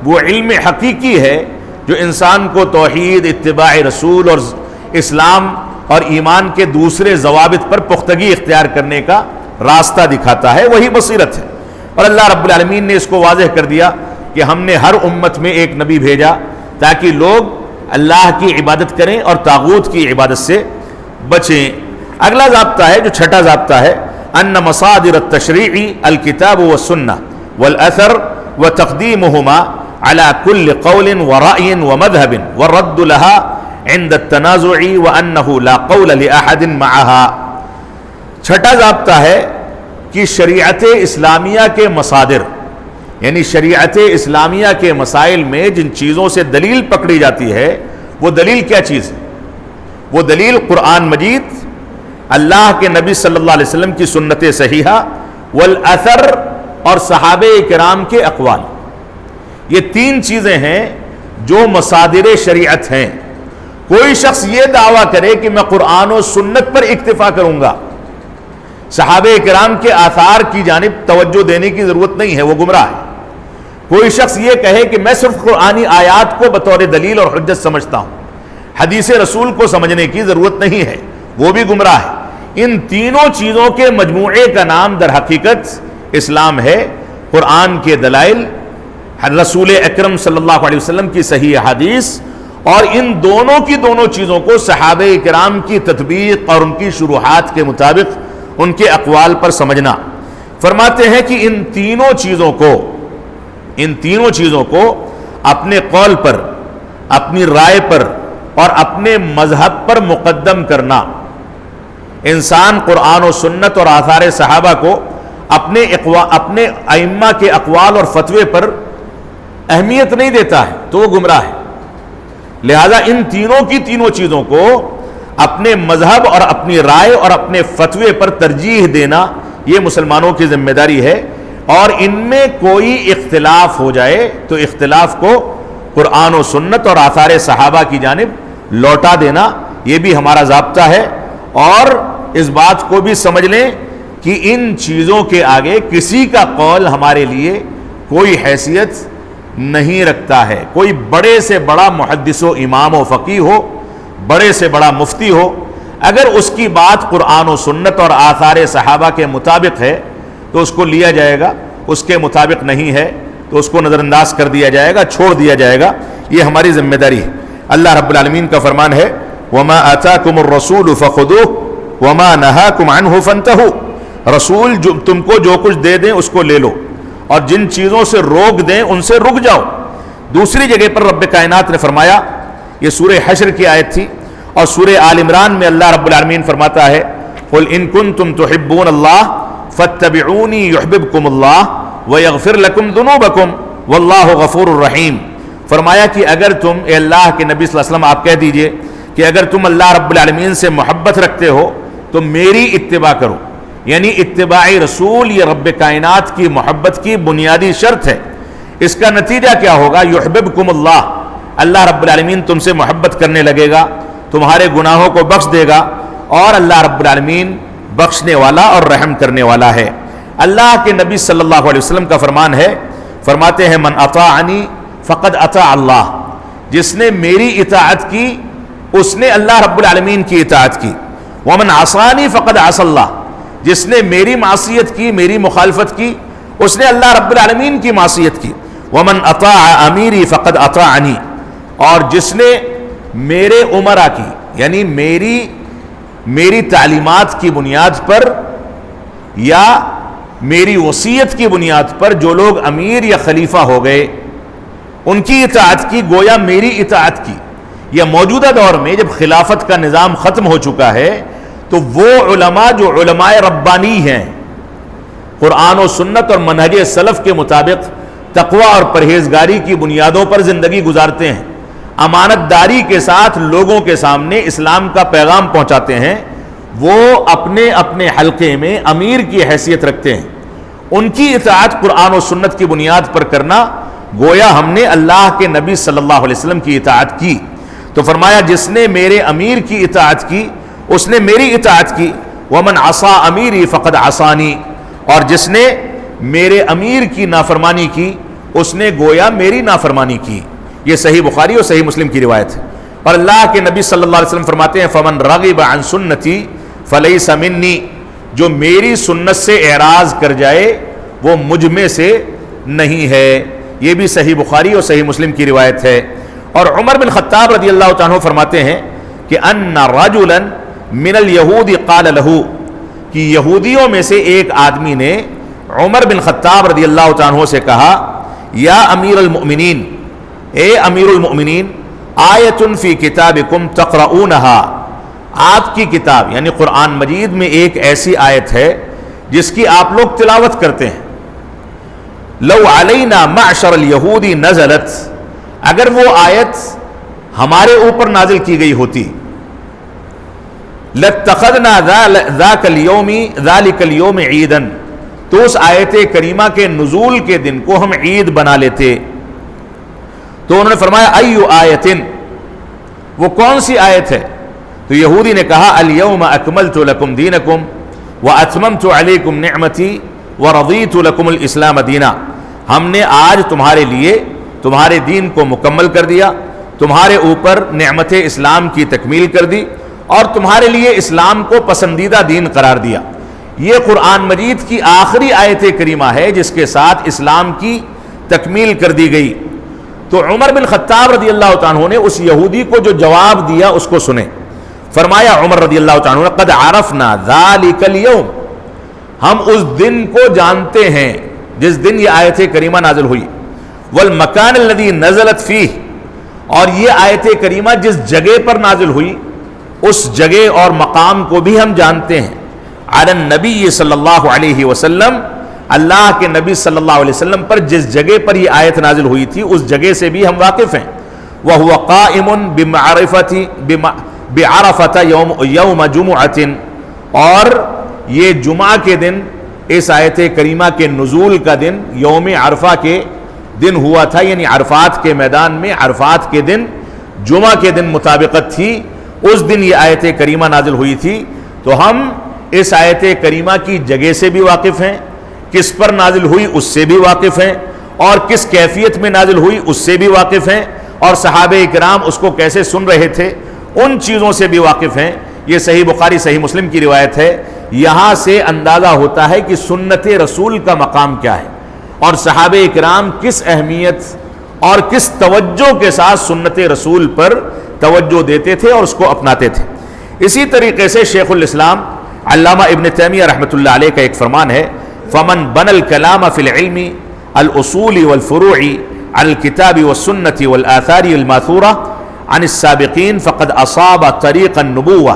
وہ علم حقیقی ہے جو انسان کو توحید، اتباع رسول اور اسلام اور ایمان کے دوسرے ضوابط پر پختگی اختیار کرنے کا راستہ دکھاتا ہے، وہی بصیرت ہے۔ اور اللہ رب العالمین نے اس کو واضح کر دیا کہ ہم نے ہر امت میں ایک نبی بھیجا تاکہ لوگ اللہ کی عبادت کریں اور طاغوت کی عبادت سے بچیں۔ اگلا ضابطہ ہے جو چھٹا ضابطہ ہے، ان مصادر التشریع الکتاب والسنہ والاثر وتقدیمہما على كل قول ورأي ومذهب والرد لها عند التنازع وأنه لا قول لأحد معها۔ چھٹا ضابطہ ہے کہ شریعت اسلامیہ کے مصادر یعنی شریعت اسلامیہ کے مسائل میں جن چیزوں سے دلیل پکڑی جاتی ہے وہ دلیل کیا چیز ہے؟ وہ دلیل قرآن مجید، اللہ کے نبی صلی اللہ علیہ وسلم کی سنت صحیحہ، والاثر اور صحابہ کرام کے اقوال۔ یہ تین چیزیں ہیں جو مصادر شریعت ہیں۔ کوئی شخص یہ دعویٰ کرے کہ میں قرآن و سنت پر اکتفا کروں گا، صحابہ کرام کے آثار کی جانب توجہ دینے کی ضرورت نہیں ہے، وہ گمراہ ہے۔ کوئی شخص یہ کہے کہ میں صرف قرآنی آیات کو بطور دلیل اور حجت سمجھتا ہوں، حدیث رسول کو سمجھنے کی ضرورت نہیں ہے، وہ بھی گمراہ ہے۔ ان تینوں چیزوں کے مجموعے کا نام در حقیقت اسلام ہے۔ قرآن کے دلائل، رسول اکرم صلی اللہ علیہ وسلم کی صحیح حدیث، اور ان دونوں کی دونوں چیزوں کو صحابہ کرام کی تطبیق اور ان کی شروحات کے مطابق ان کے اقوال پر سمجھنا۔ فرماتے ہیں کہ ان تینوں چیزوں کو اپنے قول پر، اپنی رائے پر اور اپنے مذہب پر مقدم کرنا۔ انسان قرآن و سنت اور آثار صحابہ کو اپنے ائمہ کے اقوال اور فتوے پر اہمیت نہیں دیتا ہے تو وہ گمراہ ہے۔ لہذا ان تینوں چیزوں کو اپنے مذہب اور اپنی رائے اور اپنے فتوے پر ترجیح دینا یہ مسلمانوں کی ذمہ داری ہے، اور ان میں کوئی اختلاف ہو جائے تو اختلاف کو قرآن و سنت اور آثار صحابہ کی جانب لوٹا دینا یہ بھی ہمارا ضابطہ ہے۔ اور اس بات کو بھی سمجھ لیں کہ ان چیزوں کے آگے کسی کا قول ہمارے لیے کوئی حیثیت نہیں رکھتا ہے۔ کوئی بڑے سے بڑا محدث و امام و فقیہ ہو، بڑے سے بڑا مفتی ہو، اگر اس کی بات قرآن و سنت اور آثار صحابہ کے مطابق ہے تو اس کو لیا جائے گا، اس کے مطابق نہیں ہے تو اس کو نظر انداز کر دیا جائے گا، چھوڑ دیا جائے گا۔ یہ ہماری ذمہ داری ہے۔ اللہ رب العالمین کا فرمان ہے، وَمَا آتَاكُمُ الرَّسُولُ فَخُذُوهُ وَمَا نَهَاكُمْ عَنْهُ فَانْتَهُوا۔ رسول تم کو جو کچھ دے دیں اس کو لے لو، اور جن چیزوں سے روک دیں ان سے رک جاؤ۔ دوسری جگہ پر رب کائنات نے فرمایا، یہ سورہ حشر کی آیت تھی، اور سورہ آل عمران میں اللہ رب العالمین فرماتا ہے، قُلْ إِن كُنتُمْ تُحِبُّونَ اللَّهَ فَاتَّبِعُونِي يُحْبِبْكُمُ اللَّهُ وَيَغْفِرْ لَكُمْ ذُنُوبَكُمْ وَاللَّهُ غَفُورٌ رَحِيمٌ۔ فرمایا کہ اگر تم، اے اللہ کے نبی صلی اللہ علیہ وسلم آپ کہہ دیجئے کہ اگر تم اللہ رب العالمین سے محبت رکھتے ہو تو میری اتباع کرو، یعنی اتباع رسول یہ رب کائنات کی محبت کی بنیادی شرط ہے۔ اس کا نتیجہ کیا ہوگا؟ یحببکم اللہ، اللہ رب العالمین تم سے محبت کرنے لگے گا، تمہارے گناہوں کو بخش دے گا، اور اللہ رب العالمین بخشنے والا اور رحم کرنے والا ہے۔ اللہ کے نبی صلی اللہ علیہ وسلم کا فرمان ہے، فرماتے ہیں، من اطاعنی فقد اطاع اللہ، جس نے میری اطاعت کی اس نے اللہ رب العالمین کی اطاعت کی۔ ومن عصانی فقد عصى اللہ، جس نے میری معصیت کی، میری مخالفت کی، اس نے اللہ رب العالمین کی معصیت کی۔ ومن اطاع امیری فقد اطاعنی، اور جس نے میرے امراء کی یعنی میری تعلیمات کی بنیاد پر یا میری وصیت کی بنیاد پر جو لوگ امیر یا خلیفہ ہو گئے ان کی اطاعت کی، گویا میری اطاعت کی۔ یا موجودہ دور میں جب خلافت کا نظام ختم ہو چکا ہے تو وہ علماء جو علماء ربانی ہیں، قرآن و سنت اور منہج سلف کے مطابق تقوی اور پرہیزگاری کی بنیادوں پر زندگی گزارتے ہیں، امانت داری کے ساتھ لوگوں کے سامنے اسلام کا پیغام پہنچاتے ہیں، وہ اپنے اپنے حلقے میں امیر کی حیثیت رکھتے ہیں۔ ان کی اطاعت قرآن و سنت کی بنیاد پر کرنا گویا ہم نے اللہ کے نبی صلی اللہ علیہ وسلم کی اطاعت کی. تو فرمایا جس نے میرے امیر کی اطاعت کی اس نے میری اطاعت کی. ومن عصا امیری فقد عصانی، اور جس نے میرے امیر کی نافرمانی کی اس نے گویا میری نافرمانی کی. یہ صحیح بخاری اور صحیح مسلم کی روایت ہے. اور اللہ کے نبی صلی اللہ علیہ وسلم فرماتے ہیں فمن رغب عن سنتی فلیس منی، جو میری سنت سے اعراض کر جائے وہ مجھ میں سے نہیں ہے. یہ بھی صحیح بخاری اور صحیح مسلم کی روایت ہے. اور عمر بن خطاب رضی اللہ تعالیٰ عنہ فرماتے ہیں کہ ان رجلا من الیہود قال له، کہ یہودیوں میں سے ایک آدمی نے عمر بن خطاب رضی اللہ تعالیٰ عنہ سے کہا یا امیر المؤمنین، اے امیر المؤمنین، آیت فی کتابکم تقرؤونها، آپ کی کتاب یعنی قرآن مجید میں ایک ایسی آیت ہے جس کی آپ لوگ تلاوت کرتے ہیں. لو علینا معشر الیہودی نزلت، اگر وہ آیت ہمارے اوپر نازل کی گئی ہوتی، لاتخذنا ذاک اليوم عیدا، تو اس آیت کریمہ کے نزول کے دن کو ہم عید بنا لیتے. تو انہوں نے فرمایا ایو آیت، وہ کون سی آیت ہے؟ تو یہودی نے کہا الیوم اکملت لکم دینکم واتممت علیکم نعمتی ورضیت لکم الاسلام دینا، ہم نے آج تمہارے لیے تمہارے دین کو مکمل کر دیا، تمہارے اوپر نعمت اسلام کی تکمیل کر دی اور تمہارے لیے اسلام کو پسندیدہ دین قرار دیا. یہ قرآن مجید کی آخری آیت کریمہ ہے جس کے ساتھ اسلام کی تکمیل کر دی گئی. تو عمر بن خطاب رضی اللہ تعالیٰ عنہ نے اس یہودی کو جو جواب دیا اس کو سنے. فرمایا عمر رضی اللہ تعالیٰ عنہ قد عرفنا ذالک اليوم، ہم اس دن کو جانتے ہیں جس دن یہ آیت کریمہ نازل ہوئی. والمکان الذی نزلت فیہ، اور یہ آیت کریمہ جس جگہ پر نازل ہوئی اس جگہ اور مقام کو بھی ہم جانتے ہیں. علی النبی صلی اللہ علیہ وسلم، اللہ کے نبی صلی اللہ علیہ وسلم پر جس جگہ پر یہ آیت نازل ہوئی تھی اس جگہ سے بھی ہم واقف ہیں. وَهُوَ قَائِمٌ بِعَرَفَةَ یوم جمعۃ، اور یہ جمعہ کے دن اس آیت کریمہ کے نزول کا دن یوم عرفہ کے دن ہوا تھا، یعنی عرفات کے میدان میں عرفات کے دن جمعہ کے دن مطابقت تھی، اس دن یہ آیت کریمہ نازل ہوئی تھی. تو ہم اس آیت کریمہ کی جگہ سے بھی واقف ہیں، کس پر نازل ہوئی اس سے بھی واقف ہیں، اور کس کیفیت میں نازل ہوئی اس سے بھی واقف ہیں، اور صحابہ کرام اس کو کیسے سن رہے تھے ان چیزوں سے بھی واقف ہیں. یہ صحیح بخاری صحیح مسلم کی روایت ہے. یہاں سے اندازہ ہوتا ہے کہ سنت رسول کا مقام کیا ہے اور صحابہ کرام کس اہمیت اور کس توجہ کے ساتھ سنت رسول پر توجہ دیتے تھے اور اس کو اپناتے تھے. اسی طریقے سے شیخ الاسلام علامہ ابن تیمیہ رحمۃ اللہ علیہ کا ایک فرمان ہے فمن بن الکلام فی العلم الاصول والفروع علی الکتاب والسنة والآثار الماثورہ عن السابقین فقد اصاب طریق النبوہ.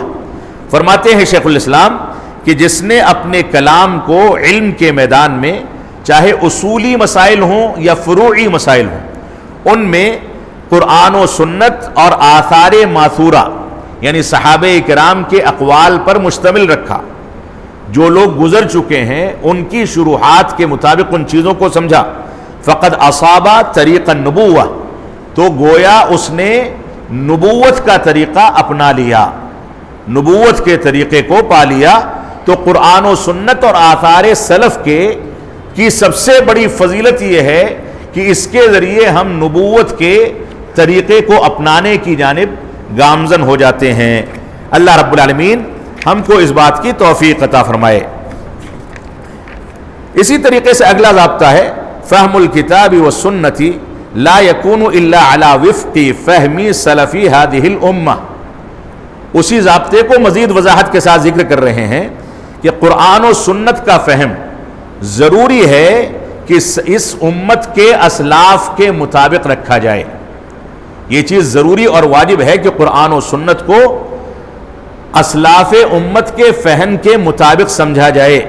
فرماتے ہیں شیخ الاسلام کہ جس نے اپنے کلام کو علم کے میدان میں چاہے اصولی مسائل ہوں یا فروعی مسائل ہوں ان میں قرآن و سنت اور آثار ماثورہ یعنی صحابہ کرام کے اقوال پر مشتمل رکھا، جو لوگ گزر چکے ہیں ان کی شروحات کے مطابق ان چیزوں کو سمجھا، فقد اصاب طریق النبوہ، تو گویا اس نے نبوت کا طریقہ اپنا لیا، نبوت کے طریقے کو پا لیا. تو قرآن و سنت اور آثار سلف کی سب سے بڑی فضیلت یہ ہے کہ اس کے ذریعے ہم نبوت کے طریقے کو اپنانے کی جانب گامزن ہو جاتے ہیں. اللہ رب العالمین ہم کو اس بات کی توفیق عطا فرمائے. اسی طریقے سے اگلا ضابطہ ہے فہم الکتاب والسنۃ لا یکون الا علی وفق فہم سلف هذه الامہ. اسی ضابطے کو مزید وضاحت کے ساتھ ذکر کر رہے ہیں کہ قرآن و سنت کا فہم ضروری ہے کہ اس امت کے اسلاف کے مطابق رکھا جائے. یہ چیز ضروری اور واجب ہے کہ قرآن و سنت کو اسلاف امت کے فہم کے مطابق سمجھا جائے.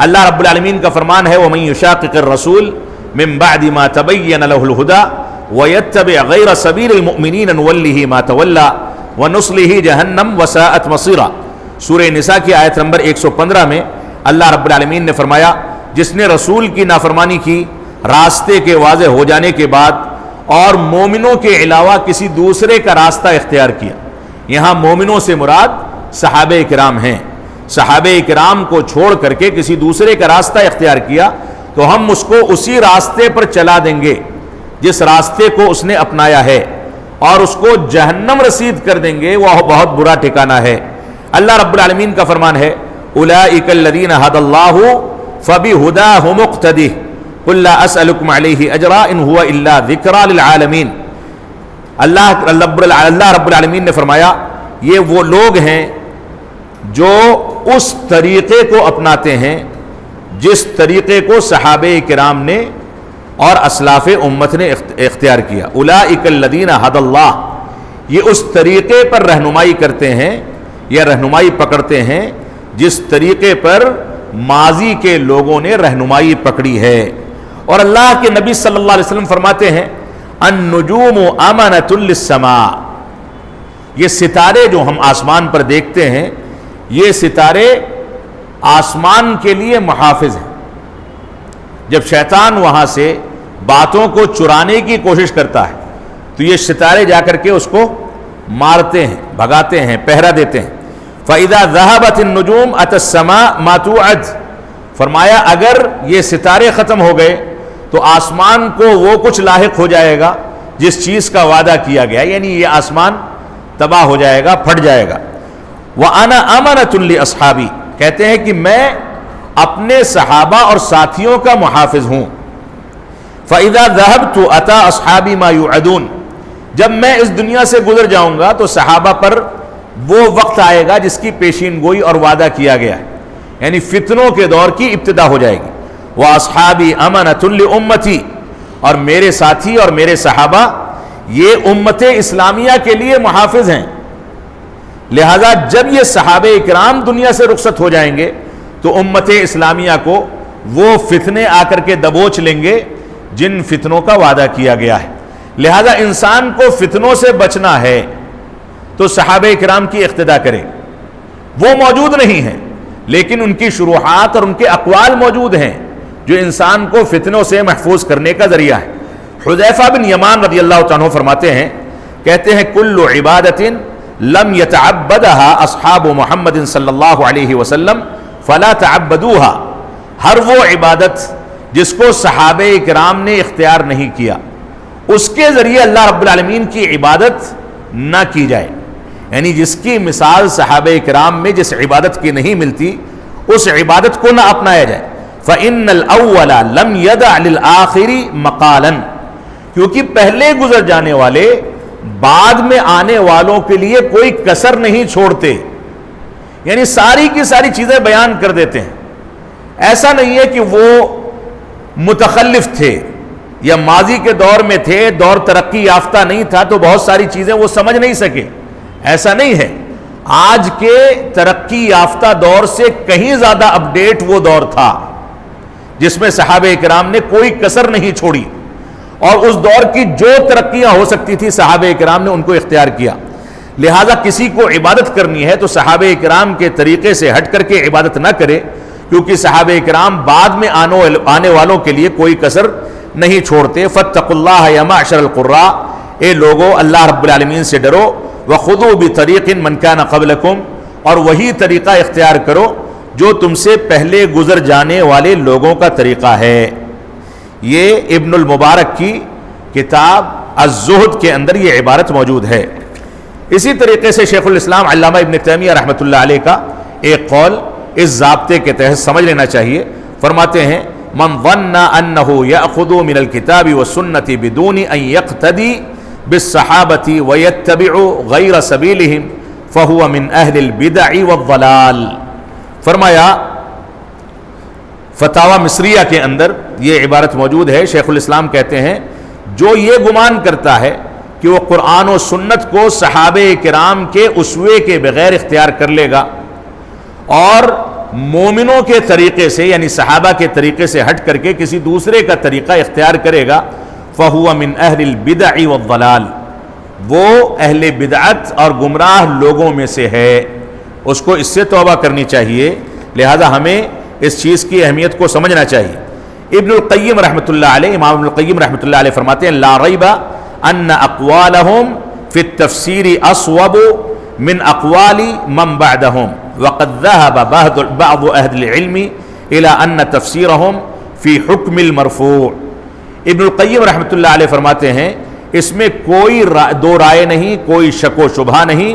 اللہ رب العالمین کا فرمان ہے وَمَن يُشَاقِقِ الرَّسُولِ مِن بَعْدِ مَا تَبَيَّنَ لَهُ الْهُدَى وَيَتَّبِعْ غَيْرَ سَبِيلِ الْمُؤْمِنِينَ نُوَلِّهِ مَا تَوَلَّى وَنُصْلِهِ جَهَنَّمَ وَسَاءَتْ مَصِيرًا. سورہ نساء کی آیت نمبر 115 میں اللہ رب العالمین نے فرمایا جس نے رسول کی نافرمانی کی راستے کے واضح ہو جانے کے بعد اور مومنوں کے علاوہ کسی دوسرے کا راستہ اختیار کیا. یہاں مومنوں سے مراد صحابہ کرام ہیں. صحابہ کرام کو چھوڑ کر کے کسی دوسرے کا راستہ اختیار کیا تو ہم اس کو اسی راستے پر چلا دیں گے جس راستے کو اس نے اپنایا ہے, اور اس کو جہنم رسید کر دیں گے, وہ بہت برا ٹھکانہ ہے. اللہ رب العالمین کا فرمان ہے اولئک الذین ھدی اللہ فبہداہ مقتدی قل لا اسألکم علیہ اجرا ان هو الا ذکری للعالمین. اللہ رب العالمین نے فرمایا یہ وہ لوگ ہیں جو اس طریقے کو اپناتے ہیں جس طریقے کو صحابہ کرام نے اور اسلاف امت نے اختیار کیا. اولئک الذین ھدی اللہ, یہ اس طریقے پر رہنمائی کرتے ہیں یا رہنمائی پکڑتے ہیں جس طریقے پر ماضی کے لوگوں نے رہنمائی پکڑی ہے. اور اللہ کے نبی صلی اللہ علیہ وسلم فرماتے ہیں النجوم امانۃ للسماء, یہ ستارے جو ہم آسمان پر دیکھتے ہیں یہ ستارے آسمان کے لیے محافظ ہیں. جب شیطان وہاں سے باتوں کو چرانے کی کوشش کرتا ہے تو یہ ستارے جا کر کے اس کو مارتے ہیں, بھگاتے ہیں, پہرا دیتے ہیں. فَإِذَا ذَهَبَتِ النُّجُومُ أَتَى السَّمَاءَ مَا تُوعَدُ, فرمایا اگر یہ ستارے ختم ہو گئے تو آسمان کو وہ کچھ لاحق ہو جائے گا جس چیز کا وعدہ کیا گیا, یعنی یہ آسمان تباہ ہو جائے گا, پھٹ جائے گا. وَأَنَا أَمَنَةٌ لِأَصْحَابِي, کہتے ہیں کہ میں اپنے صحابہ اور ساتھیوں کا محافظ ہوں. فَإِذَا ذَهَبْتُ أَتَى أَصْحَابِي مَا يُوعَدُونَ, جب میں اس دنیا سے گزر جاؤں گا تو صحابہ پر وہ وقت آئے گا جس کی پیشین گوئی اور وعدہ کیا گیا ہے, یعنی فتنوں کے دور کی ابتدا ہو جائے گی. وَأَصْحَابِي أَمَنَةٌ لِأُمَّتِي, اور میرے ساتھی اور میرے صحابہ یہ امت اسلامیہ کے لیے محافظ ہیں. لہذا جب یہ صحابہ کرام دنیا سے رخصت ہو جائیں گے تو امت اسلامیہ کو وہ فتنے آ کر کے دبوچ لیں گے جن فتنوں کا وعدہ کیا گیا ہے. لہذا انسان کو فتنوں سے بچنا ہے تو صحابہ کرام کی اقتدا کرے. وہ موجود نہیں ہیں لیکن ان کی شروحات اور ان کے اقوال موجود ہیں جو انسان کو فتنوں سے محفوظ کرنے کا ذریعہ ہے. حذیفہ بن یمان رضی اللہ عنہ فرماتے ہیں, کہتے ہیں کل عبادت لم يتعبدها اصحاب محمد صلی اللہ علیہ وسلم فلا تعبدوها, ہر وہ عبادت جس کو صحابہ کرام نے اختیار نہیں کیا اس کے ذریعے اللہ رب العالمین کی عبادت نہ کی جائے. یعنی جس کی مثال صحابہ کرام میں جس عبادت کی نہیں ملتی اس عبادت کو نہ اپنایا جائے. فَإِنَّ الْأَوَّلَ لَمْ يَدَعْ لِلْآخِرِ مَقَالًا, کیونکہ پہلے گزر جانے والے بعد میں آنے والوں کے لیے کوئی کسر نہیں چھوڑتے, یعنی ساری کی ساری چیزیں بیان کر دیتے ہیں. ایسا نہیں ہے کہ وہ متخلف تھے یا ماضی کے دور میں تھے, دور ترقی یافتہ نہیں تھا تو بہت ساری چیزیں وہ سمجھ نہیں سکے, ایسا نہیں ہے. آج کے ترقی یافتہ دور سے کہیں زیادہ اپڈیٹ وہ دور تھا جس میں صحابہ کرام نے کوئی کسر نہیں چھوڑی, اور اس دور کی جو ترقیاں ہو سکتی تھی صحابہ کرام نے ان کو اختیار کیا. لہذا کسی کو عبادت کرنی ہے تو صحابہ کرام کے طریقے سے ہٹ کر کے عبادت نہ کرے, کیونکہ صحابہ کرام بعد میں آنے والوں کے لیے کوئی کسر نہیں چھوڑتے. فاتقوا اللہ یا معشر القراء, اے لوگو اللہ رب العالمین سے ڈرو. وخذوا بطریق من کان قبلکم, اور وہی طریقہ اختیار کرو جو تم سے پہلے گزر جانے والے لوگوں کا طریقہ ہے. یہ ابن المبارک کی کتاب الزہد کے اندر یہ عبارت موجود ہے. اسی طریقے سے شیخ الاسلام علامہ ابن تیمیہ رحمۃ اللہ علیہ کا ایک قول اس ضابطے کے تحت سمجھ لینا چاہیے. فرماتے ہیں من ظن انہ یأخذ من الکتاب والسنۃ بدون ان یقتدی بالصحابۃ ویتبع غیر سبیلہم فہو من اہل البدع والضلال. فرمایا فتاوی مصریہ کے اندر یہ عبارت موجود ہے. شیخ الاسلام کہتے ہیں جو یہ گمان کرتا ہے کہ وہ قرآن و سنت کو صحابہ کرام کے اسوے کے بغیر اختیار کر لے گا اور مومنوں کے طریقے سے یعنی صحابہ کے طریقے سے ہٹ کر کے کسی دوسرے کا طریقہ اختیار کرے گا, فَهُوَ مِنْ أَهْلِ الْبِدْعِ وَالضَّلَالِ, وہ اہل بدعت اور گمراہ لوگوں میں سے ہے. اس کو اس سے توبہ کرنی چاہیے. لہذا ہمیں اس چیز کی اہمیت کو سمجھنا چاہیے. ابن القیم رحمۃ اللہ علیہ، امام ابن القیم رحمۃ اللہ علیہ فرماتے ہیں لا ریب ان اقوالہم فی التفسیر اصوب من اقوال من بعدہم وقد ذهب بعض اہل العلم الى ان تفسیرہم فی حکم المرفوع. ابن القیم رحمۃ اللہ علیہ فرماتے ہیں اس میں کوئی دو رائے نہیں، کوئی شک و شبہ نہیں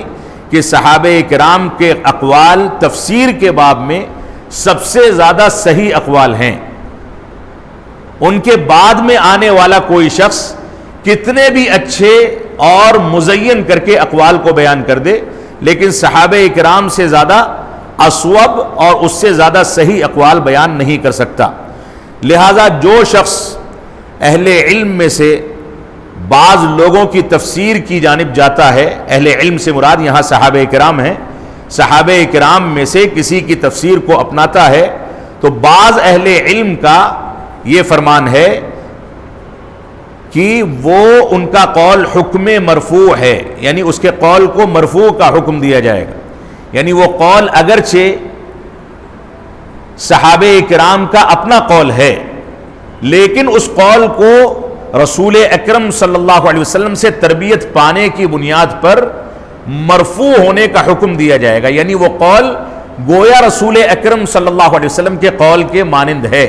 کہ صحابہ کرام کے اقوال تفسیر کے باب میں سب سے زیادہ صحیح اقوال ہیں. ان کے بعد میں آنے والا کوئی شخص کتنے بھی اچھے اور مزین کر کے اقوال کو بیان کر دے، لیکن صحابہ کرام سے زیادہ اصوب اور اس سے زیادہ صحیح اقوال بیان نہیں کر سکتا. لہذا جو شخص اہل علم میں سے بعض لوگوں کی تفسیر کی جانب جاتا ہے، اہل علم سے مراد یہاں صحابہ کرام ہیں، صحابہ کرام میں سے کسی کی تفسیر کو اپناتا ہے تو بعض اہل علم کا یہ فرمان ہے کہ وہ ان کا قول حکم مرفوع ہے، یعنی اس کے قول کو مرفوع کا حکم دیا جائے گا. یعنی وہ قول اگرچہ صحابہ کرام کا اپنا قول ہے لیکن اس قول کو رسول اکرم صلی اللہ علیہ وسلم سے تربیت پانے کی بنیاد پر مرفوع ہونے کا حکم دیا جائے گا. یعنی وہ قول گویا رسول اکرم صلی اللہ علیہ وسلم کے قول کے مانند ہے،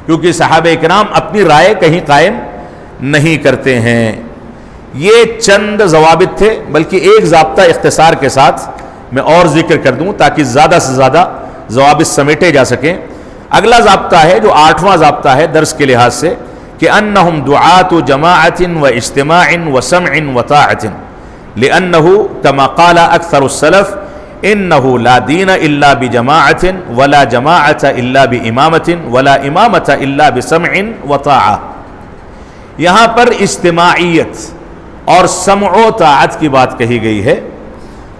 کیونکہ صحابہ کرام اپنی رائے کہیں قائم نہیں کرتے ہیں. یہ چند ضوابط تھے، بلکہ ایک ضابطہ اختصار کے ساتھ میں اور ذکر کر دوں تاکہ زیادہ سے زیادہ ضوابط سمیٹے جا سکیں. اگلا ضابطہ ہے جو 8واں ضابطہ ہے درس کے لحاظ سے کہ انہم دعات جماعت و اجتماع و سمع و طاعت لانہ کما قال اکثر السلف انہ لا دین الا بجماعت ولا جماعت الا بامامت ولا امامت الا بسمع و طاعہ. یہاں پر اجتماعیت اور سمع و طاعت کی بات کہی گئی ہے.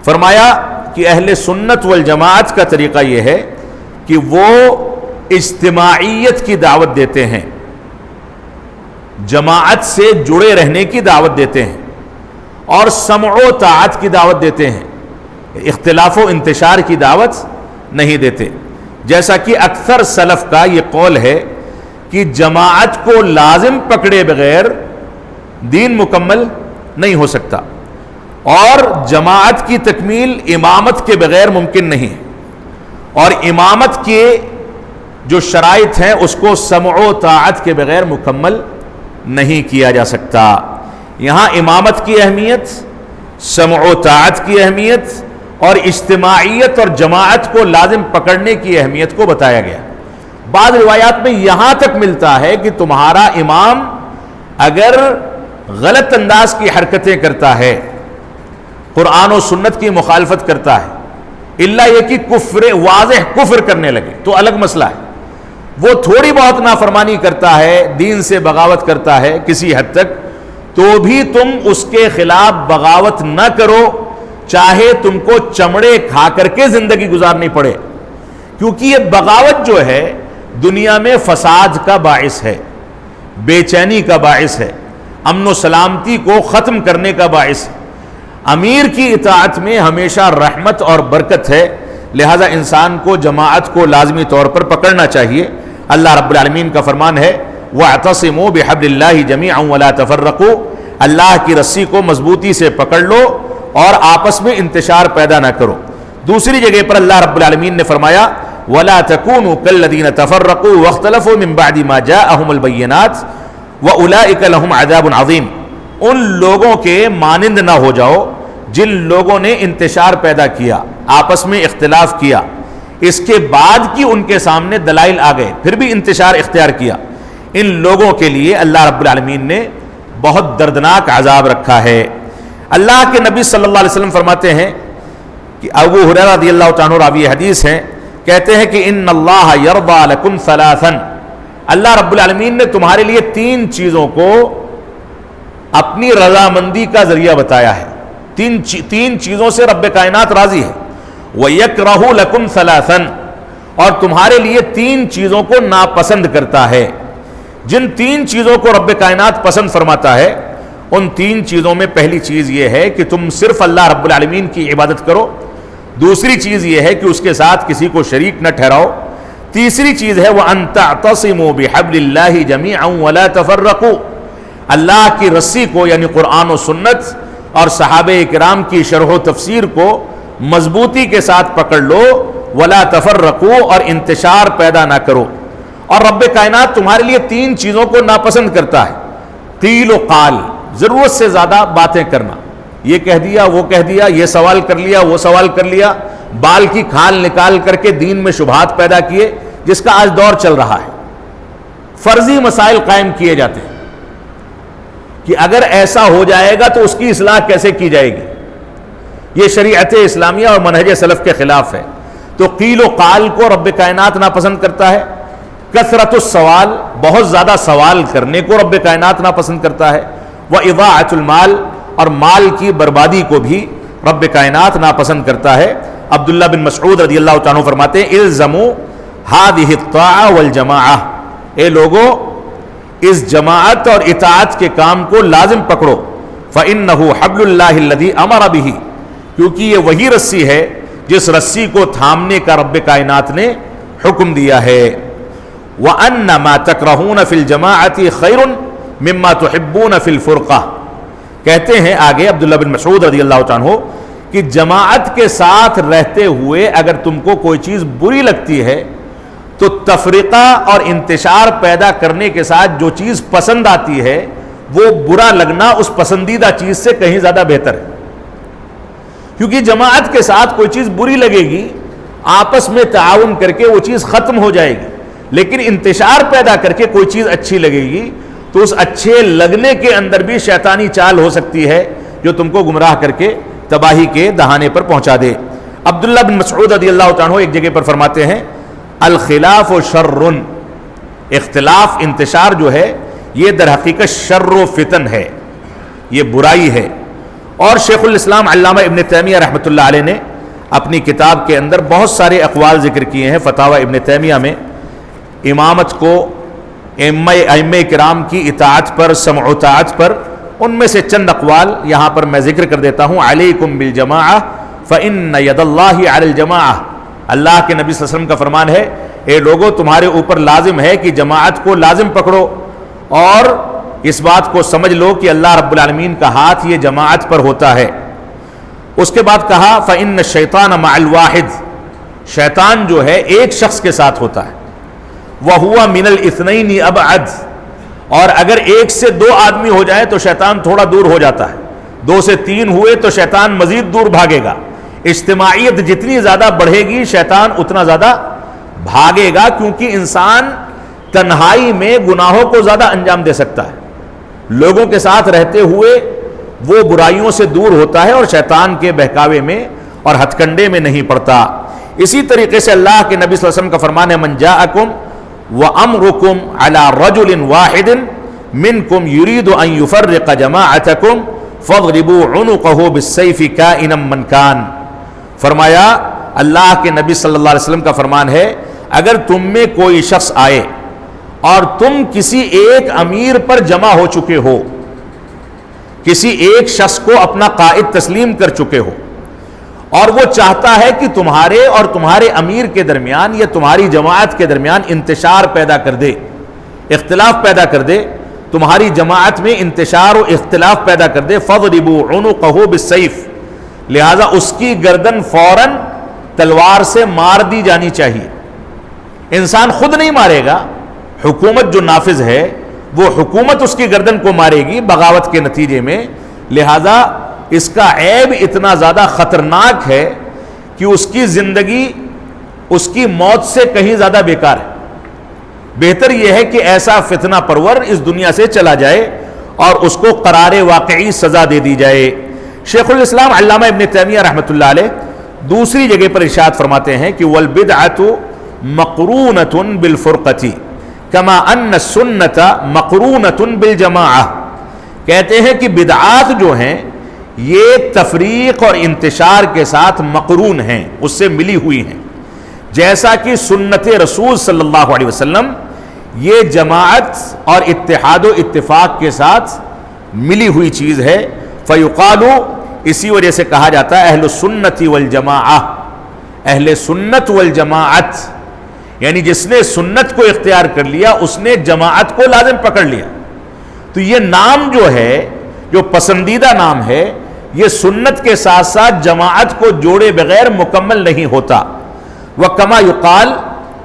فرمایا کہ اہل سنت والجماعت کا طریقہ یہ ہے کہ وہ اجتماعیت کی دعوت دیتے ہیں، جماعت سے جڑے رہنے کی دعوت دیتے ہیں، اور سمع و طاعت کی دعوت دیتے ہیں، اختلاف و انتشار کی دعوت نہیں دیتے. جیسا کہ اکثر سلف کا یہ قول ہے کہ جماعت کو لازم پکڑے بغیر دین مکمل نہیں ہو سکتا، اور جماعت کی تکمیل امامت کے بغیر ممکن نہیں، اور امامت کے جو شرائط ہیں اس کو سمع و طاعت کے بغیر مکمل نہیں کیا جا سکتا. یہاں امامت کی اہمیت، سمع و طاعت کی اہمیت اور اجتماعیت اور جماعت کو لازم پکڑنے کی اہمیت کو بتایا گیا. بعض روایات میں یہاں تک ملتا ہے کہ تمہارا امام اگر غلط انداز کی حرکتیں کرتا ہے، قرآن و سنت کی مخالفت کرتا ہے، الا یہ کہ کفر واضح کفر کرنے لگے تو الگ مسئلہ ہے. وہ تھوڑی بہت نافرمانی کرتا ہے، دین سے بغاوت کرتا ہے کسی حد تک، تو بھی تم اس کے خلاف بغاوت نہ کرو، چاہے تم کو چمڑے کھا کر کے زندگی گزارنی پڑے. کیونکہ یہ بغاوت جو ہے دنیا میں فساد کا باعث ہے، بے چینی کا باعث ہے، امن و سلامتی کو ختم کرنے کا باعث ہے. امیر کی اطاعت میں ہمیشہ رحمت اور برکت ہے، لہذا انسان کو جماعت کو لازمی طور پر پکڑنا چاہیے. اللہ رب العالمین کا فرمان ہے وَاعْتَصِمُوا بِحَبْلِ اللَّهِ جَمِيعًا وَلَا تَفَرَّقُوا، اللہ کی رسی کو مضبوطی سے پکڑ لو اور آپس میں انتشار پیدا نہ کرو. دوسری جگہ پر اللہ رب العالمین نے فرمایا وَلَا تَكُونُوا كَالَّذِينَ تَفَرَّقُوا وَاخْتَلَفُوا مِن بَعْدِ مَا جَاءَهُمُ الْبَيِّنَاتُ وَأُولَٰئِكَ لَهُمْ عَذَابٌ عَظِيمٌ. ان لوگوں کے مانند نہ ہو جاؤ جن لوگوں نے انتشار پیدا کیا، آپس میں اختلاف کیا، اس کے بعد کی ان کے سامنے دلائل آ گئے پھر بھی انتشار اختیار کیا. ان لوگوں کے لیے اللہ رب العالمین نے بہت دردناک عذاب رکھا ہے. اللہ کے نبی صلی اللہ علیہ وسلم فرماتے ہیں کہ ابو ہریرہ رضی اللہ تعالیٰ عنہ راوی حدیث ہیں، کہتے ہیں کہ ان اللہ یرضی لکم ثلاثا، اللہ رب العالمین نے تمہارے لیے 3 چیزوں کو اپنی رضامندی کا ذریعہ بتایا ہے. 3 چیزوں سے رب کائنات راضی ہے. وَيَكْرَهُ لَكُمْ ثَلَاثًا، اور تمہارے لیے 3 چیزوں کو ناپسند کرتا ہے. جن 3 چیزوں کو رب کائنات پسند فرماتا ہے ان 3 چیزوں میں پہلی چیز یہ ہے کہ تم صرف اللہ رب العالمین کی عبادت کرو. دوسری چیز یہ ہے کہ اس کے ساتھ کسی کو شریک نہ ٹھہراؤ. تیسری چیز ہے وَأَن تَعْتَصِمُوا بِحَبْلِ اللَّهِ جَمِيعًا وَلَا تَفَرَّقُوا، اللہ کی رسی کو یعنی قرآن و سنت اور صحابہ کرام کی شرح و تفسیر کو مضبوطی کے ساتھ پکڑ لو، وَلَا تَفَرَّقُوا، اور انتشار پیدا نہ کرو۔ اور رب کائنات تمہارے لیے تین چیزوں کو ناپسند کرتا ہے، قیل و قال، ضرورت سے زیادہ باتیں کرنا، یہ کہہ دیا وہ کہہ دیا، یہ سوال کر لیا وہ سوال کر لیا، بال کی کھال نکال کر کے دین میں شبہات پیدا کیے، جس کا آج دور چل رہا ہے۔ فرضی مسائل قائم کیے جاتے ہیں کہ اگر ایسا ہو جائے گا تو اس کی اصلاح کیسے کی جائے گی، یہ شریعت اسلامیہ اور منہج سلف کے خلاف ہے۔ تو قیل و قال کو رب کائنات ناپسند کرتا ہے، کثرت السوال، بہت زیادہ سوال کرنے کو رب کائنات ناپسند کرتا ہے، وَإِضَاعَةُ الْمَال، اور مال کی بربادی کو بھی رب کائنات ناپسند کرتا ہے۔ عبداللہ بن مسعود رضی اللہ عنہ فرماتے ہیں الزموا هذه الطاعة والجماعة، اے لوگو اس جماعت اور اطاعت کے کام کو لازم پکڑو، فإنه حبل اللہ الذی امر به، کیونکہ یہ وہی رسی ہے جس رسی کو تھامنے کا رب کائنات نے حکم دیا ہے۔ وَأَنَّ مَا تَكْرَهُونَ فِي الْجَمَاعَةِ خَيْرٌ مِمَّا تُحِبُّونَ فِي الْفُرْقَةِ، کہتے ہیں آگے عبداللہ بن مسعود رضی اللہ عنہ کہ جماعت کے ساتھ رہتے ہوئے اگر تم کو کوئی چیز بری لگتی ہے تو تفریقہ اور انتشار پیدا کرنے کے ساتھ جو چیز پسند آتی ہے وہ برا لگنا اس پسندیدہ چیز سے کہیں زیادہ بہتر ہے، کیونکہ جماعت کے ساتھ کوئی چیز بری لگے گی، آپس میں تعاون کر کے وہ چیز ختم ہو جائے گی، لیکن انتشار پیدا کر کے کوئی چیز اچھی لگے گی تو اس اچھے لگنے کے اندر بھی شیطانی چال ہو سکتی ہے جو تم کو گمراہ کر کے تباہی کے دہانے پر پہنچا دے۔ عبداللہ بن مسعود رضی اللہ عنہ ایک جگہ پر فرماتے ہیں الخلاف شر، اختلاف انتشار جو ہے یہ در حقیقت شر و فتن ہے، یہ برائی ہے۔ اور شیخ الاسلام علامہ ابن تیمیہ رحمۃ اللہ علیہ نے اپنی کتاب کے اندر بہت سارے اقوال ذکر کیے ہیں، فتاوی ابن تیمیہ میں امامت کو، ائمہ کرام کی اطاعت پر، سمع و طاعت پر، ان میں سے چند اقوال یہاں پر میں ذکر کر دیتا ہوں۔ علیکم بالجماعہ فإن ید اللہ علی الجماعہ، اللہ کے نبی صلی اللہ علیہ وسلم کا فرمان ہے اے لوگو تمہارے اوپر لازم ہے کہ جماعت کو لازم پکڑو، اور اس بات کو سمجھ لو کہ اللہ رب العالمین کا ہاتھ یہ جماعت پر ہوتا ہے۔ اس کے بعد کہا فإن الشیطان مع الواحد، شیطان جو ہے ایک شخص کے ساتھ ہوتا ہے، وَهُوَ مِنَ الْإِثْنَيْنِ أَبْعَدْ، اور اگر ایک سے دو آدمی ہو جائے تو شیطان تھوڑا دور ہو جاتا ہے، دو سے تین ہوئے تو شیطان مزید دور بھاگے گا، اجتماعیت جتنی زیادہ بڑھے گی شیطان اتنا زیادہ بھاگے گا، کیونکہ انسان تنہائی میں گناہوں کو زیادہ انجام دے سکتا ہے، لوگوں کے ساتھ رہتے ہوئے وہ برائیوں سے دور ہوتا ہے اور شیطان کے بہکاوے میں اور ہتھ کنڈے میں نہیں پڑتا۔ اسی طریقے سے اللہ کے نبی صلی اللہ علیہ وسلم کا فرمان ہے من جاءکم وَأَمْرُكُمْ عَلَى رَجُلٍ وَاحِدٍ مِّنْكُمْ يُرِيدُ أَن يُفَرِّقَ جَمَاعَتَكُمْ فَاضْرِبُوا عُنُقَهُ بِالسَّيْفِ كَائِنًا مَّن كَانَ، فرمایا اللہ کے نبی صلی اللہ علیہ وسلم کا فرمان ہے اگر تم میں کوئی شخص آئے اور تم کسی ایک امیر پر جمع ہو چکے ہو، کسی ایک شخص کو اپنا قائد تسلیم کر چکے ہو، اور وہ چاہتا ہے کہ تمہارے اور تمہارے امیر کے درمیان یا تمہاری جماعت کے درمیان انتشار پیدا کر دے، اختلاف پیدا کر دے، تمہاری جماعت میں انتشار و اختلاف پیدا کر دے، فَاضْرِبُوا عُنُقَهُ بِالسَّيْفِ، لہذا اس کی گردن فوراً تلوار سے مار دی جانی چاہیے۔ انسان خود نہیں مارے گا، حکومت جو نافذ ہے وہ حکومت اس کی گردن کو مارے گی بغاوت کے نتیجے میں، لہذا اس کا عیب اتنا زیادہ خطرناک ہے کہ اس کی زندگی اس کی موت سے کہیں زیادہ بیکار ہے۔ بہتر یہ ہے کہ ایسا فتنہ پرور اس دنیا سے چلا جائے اور اس کو قرار واقعی سزا دے دی جائے۔ شیخ الاسلام علامہ ابن تیمیہ رحمۃ اللہ علیہ دوسری جگہ پر ارشاد فرماتے ہیں کہ وَالْبِدْعَةُ مَقْرُونَةٌ بِالْفُرْقَةِ كَمَا أَنَّ السُّنَّةَ مَقْرُونَةٌ بِالْجَمَاعَةِ، کہتے ہیں کہ بدعات جو ہیں یہ تفریق اور انتشار کے ساتھ مقرون ہیں، اس سے ملی ہوئی ہیں، جیسا کہ سنت رسول صلی اللہ علیہ وسلم یہ جماعت اور اتحاد و اتفاق کے ساتھ ملی ہوئی چیز ہے۔ فیقال، اسی وجہ سے کہا جاتا ہے اہل السنت والجماعہ، اہل سنت والجماعت، یعنی جس نے سنت کو اختیار کر لیا اس نے جماعت کو لازم پکڑ لیا. تو یہ نام جو ہے، جو پسندیدہ نام ہے، یہ سنت کے ساتھ ساتھ جماعت کو جوڑے بغیر مکمل نہیں ہوتا. وَكَمَا يُقال،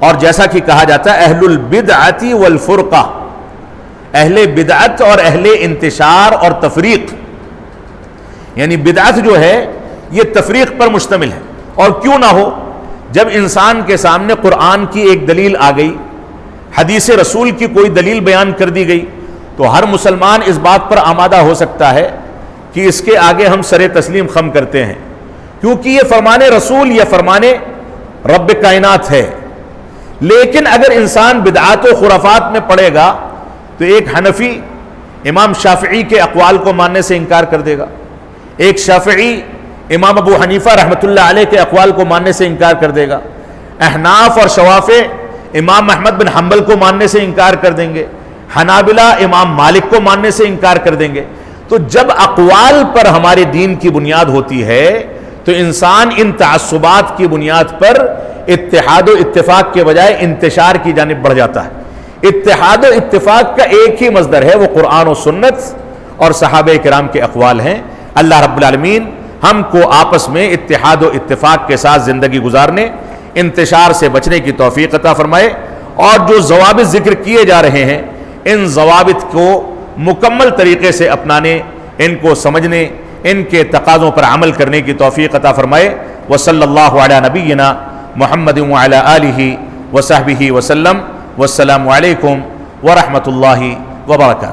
اور جیسا کہ کہا جاتا ہے اہل البدعۃ والفرقہ، اہل بدعت اور اہل انتشار اور تفریق. یعنی بدعت جو ہے یہ تفریق پر مشتمل ہے، اور کیوں نہ ہو. جب انسان کے سامنے قرآن کی ایک دلیل آ گئی، حدیث رسول کی کوئی دلیل بیان کر دی گئی، تو ہر مسلمان اس بات پر آمادہ ہو سکتا ہے کہ اس کے آگے ہم سر تسلیم خم کرتے ہیں، کیونکہ یہ فرمان رسول، یہ فرمان رب کائنات ہے. لیکن اگر انسان بدعات و خرافات میں پڑے گا تو ایک حنفی امام شافعی کے اقوال کو ماننے سے انکار کر دے گا، ایک شافعی امام ابو حنیفہ رحمۃ اللہ علیہ کے اقوال کو ماننے سے انکار کر دے گا، احناف اور شوافع امام احمد بن حنبل کو ماننے سے انکار کر دیں گے، حنابلہ امام مالک کو ماننے سے انکار کر دیں گے. تو جب اقوال پر ہمارے دین کی بنیاد ہوتی ہے تو انسان ان تعصبات کی بنیاد پر اتحاد و اتفاق کے بجائے انتشار کی جانب بڑھ جاتا ہے. اتحاد و اتفاق کا ایک ہی مصدر ہے، وہ قرآن و سنت اور صحابہ کرام کے اقوال ہیں. اللہ رب العالمین ہم کو آپس میں اتحاد و اتفاق کے ساتھ زندگی گزارنے، انتشار سے بچنے کی توفیق عطا فرمائے. اور جو ضوابط ذکر کیے جا رہے ہیں ان ضوابط کو مکمل طریقے سے اپنانے، ان کو سمجھنے، ان کے تقاضوں پر عمل کرنے کی توفیق عطا فرمائے. وصلی اللہ علی نبینا محمد وعلی آلہ وصحبہ وسلم. والسلام علیکم ورحمۃ اللہ وبرکاتہ.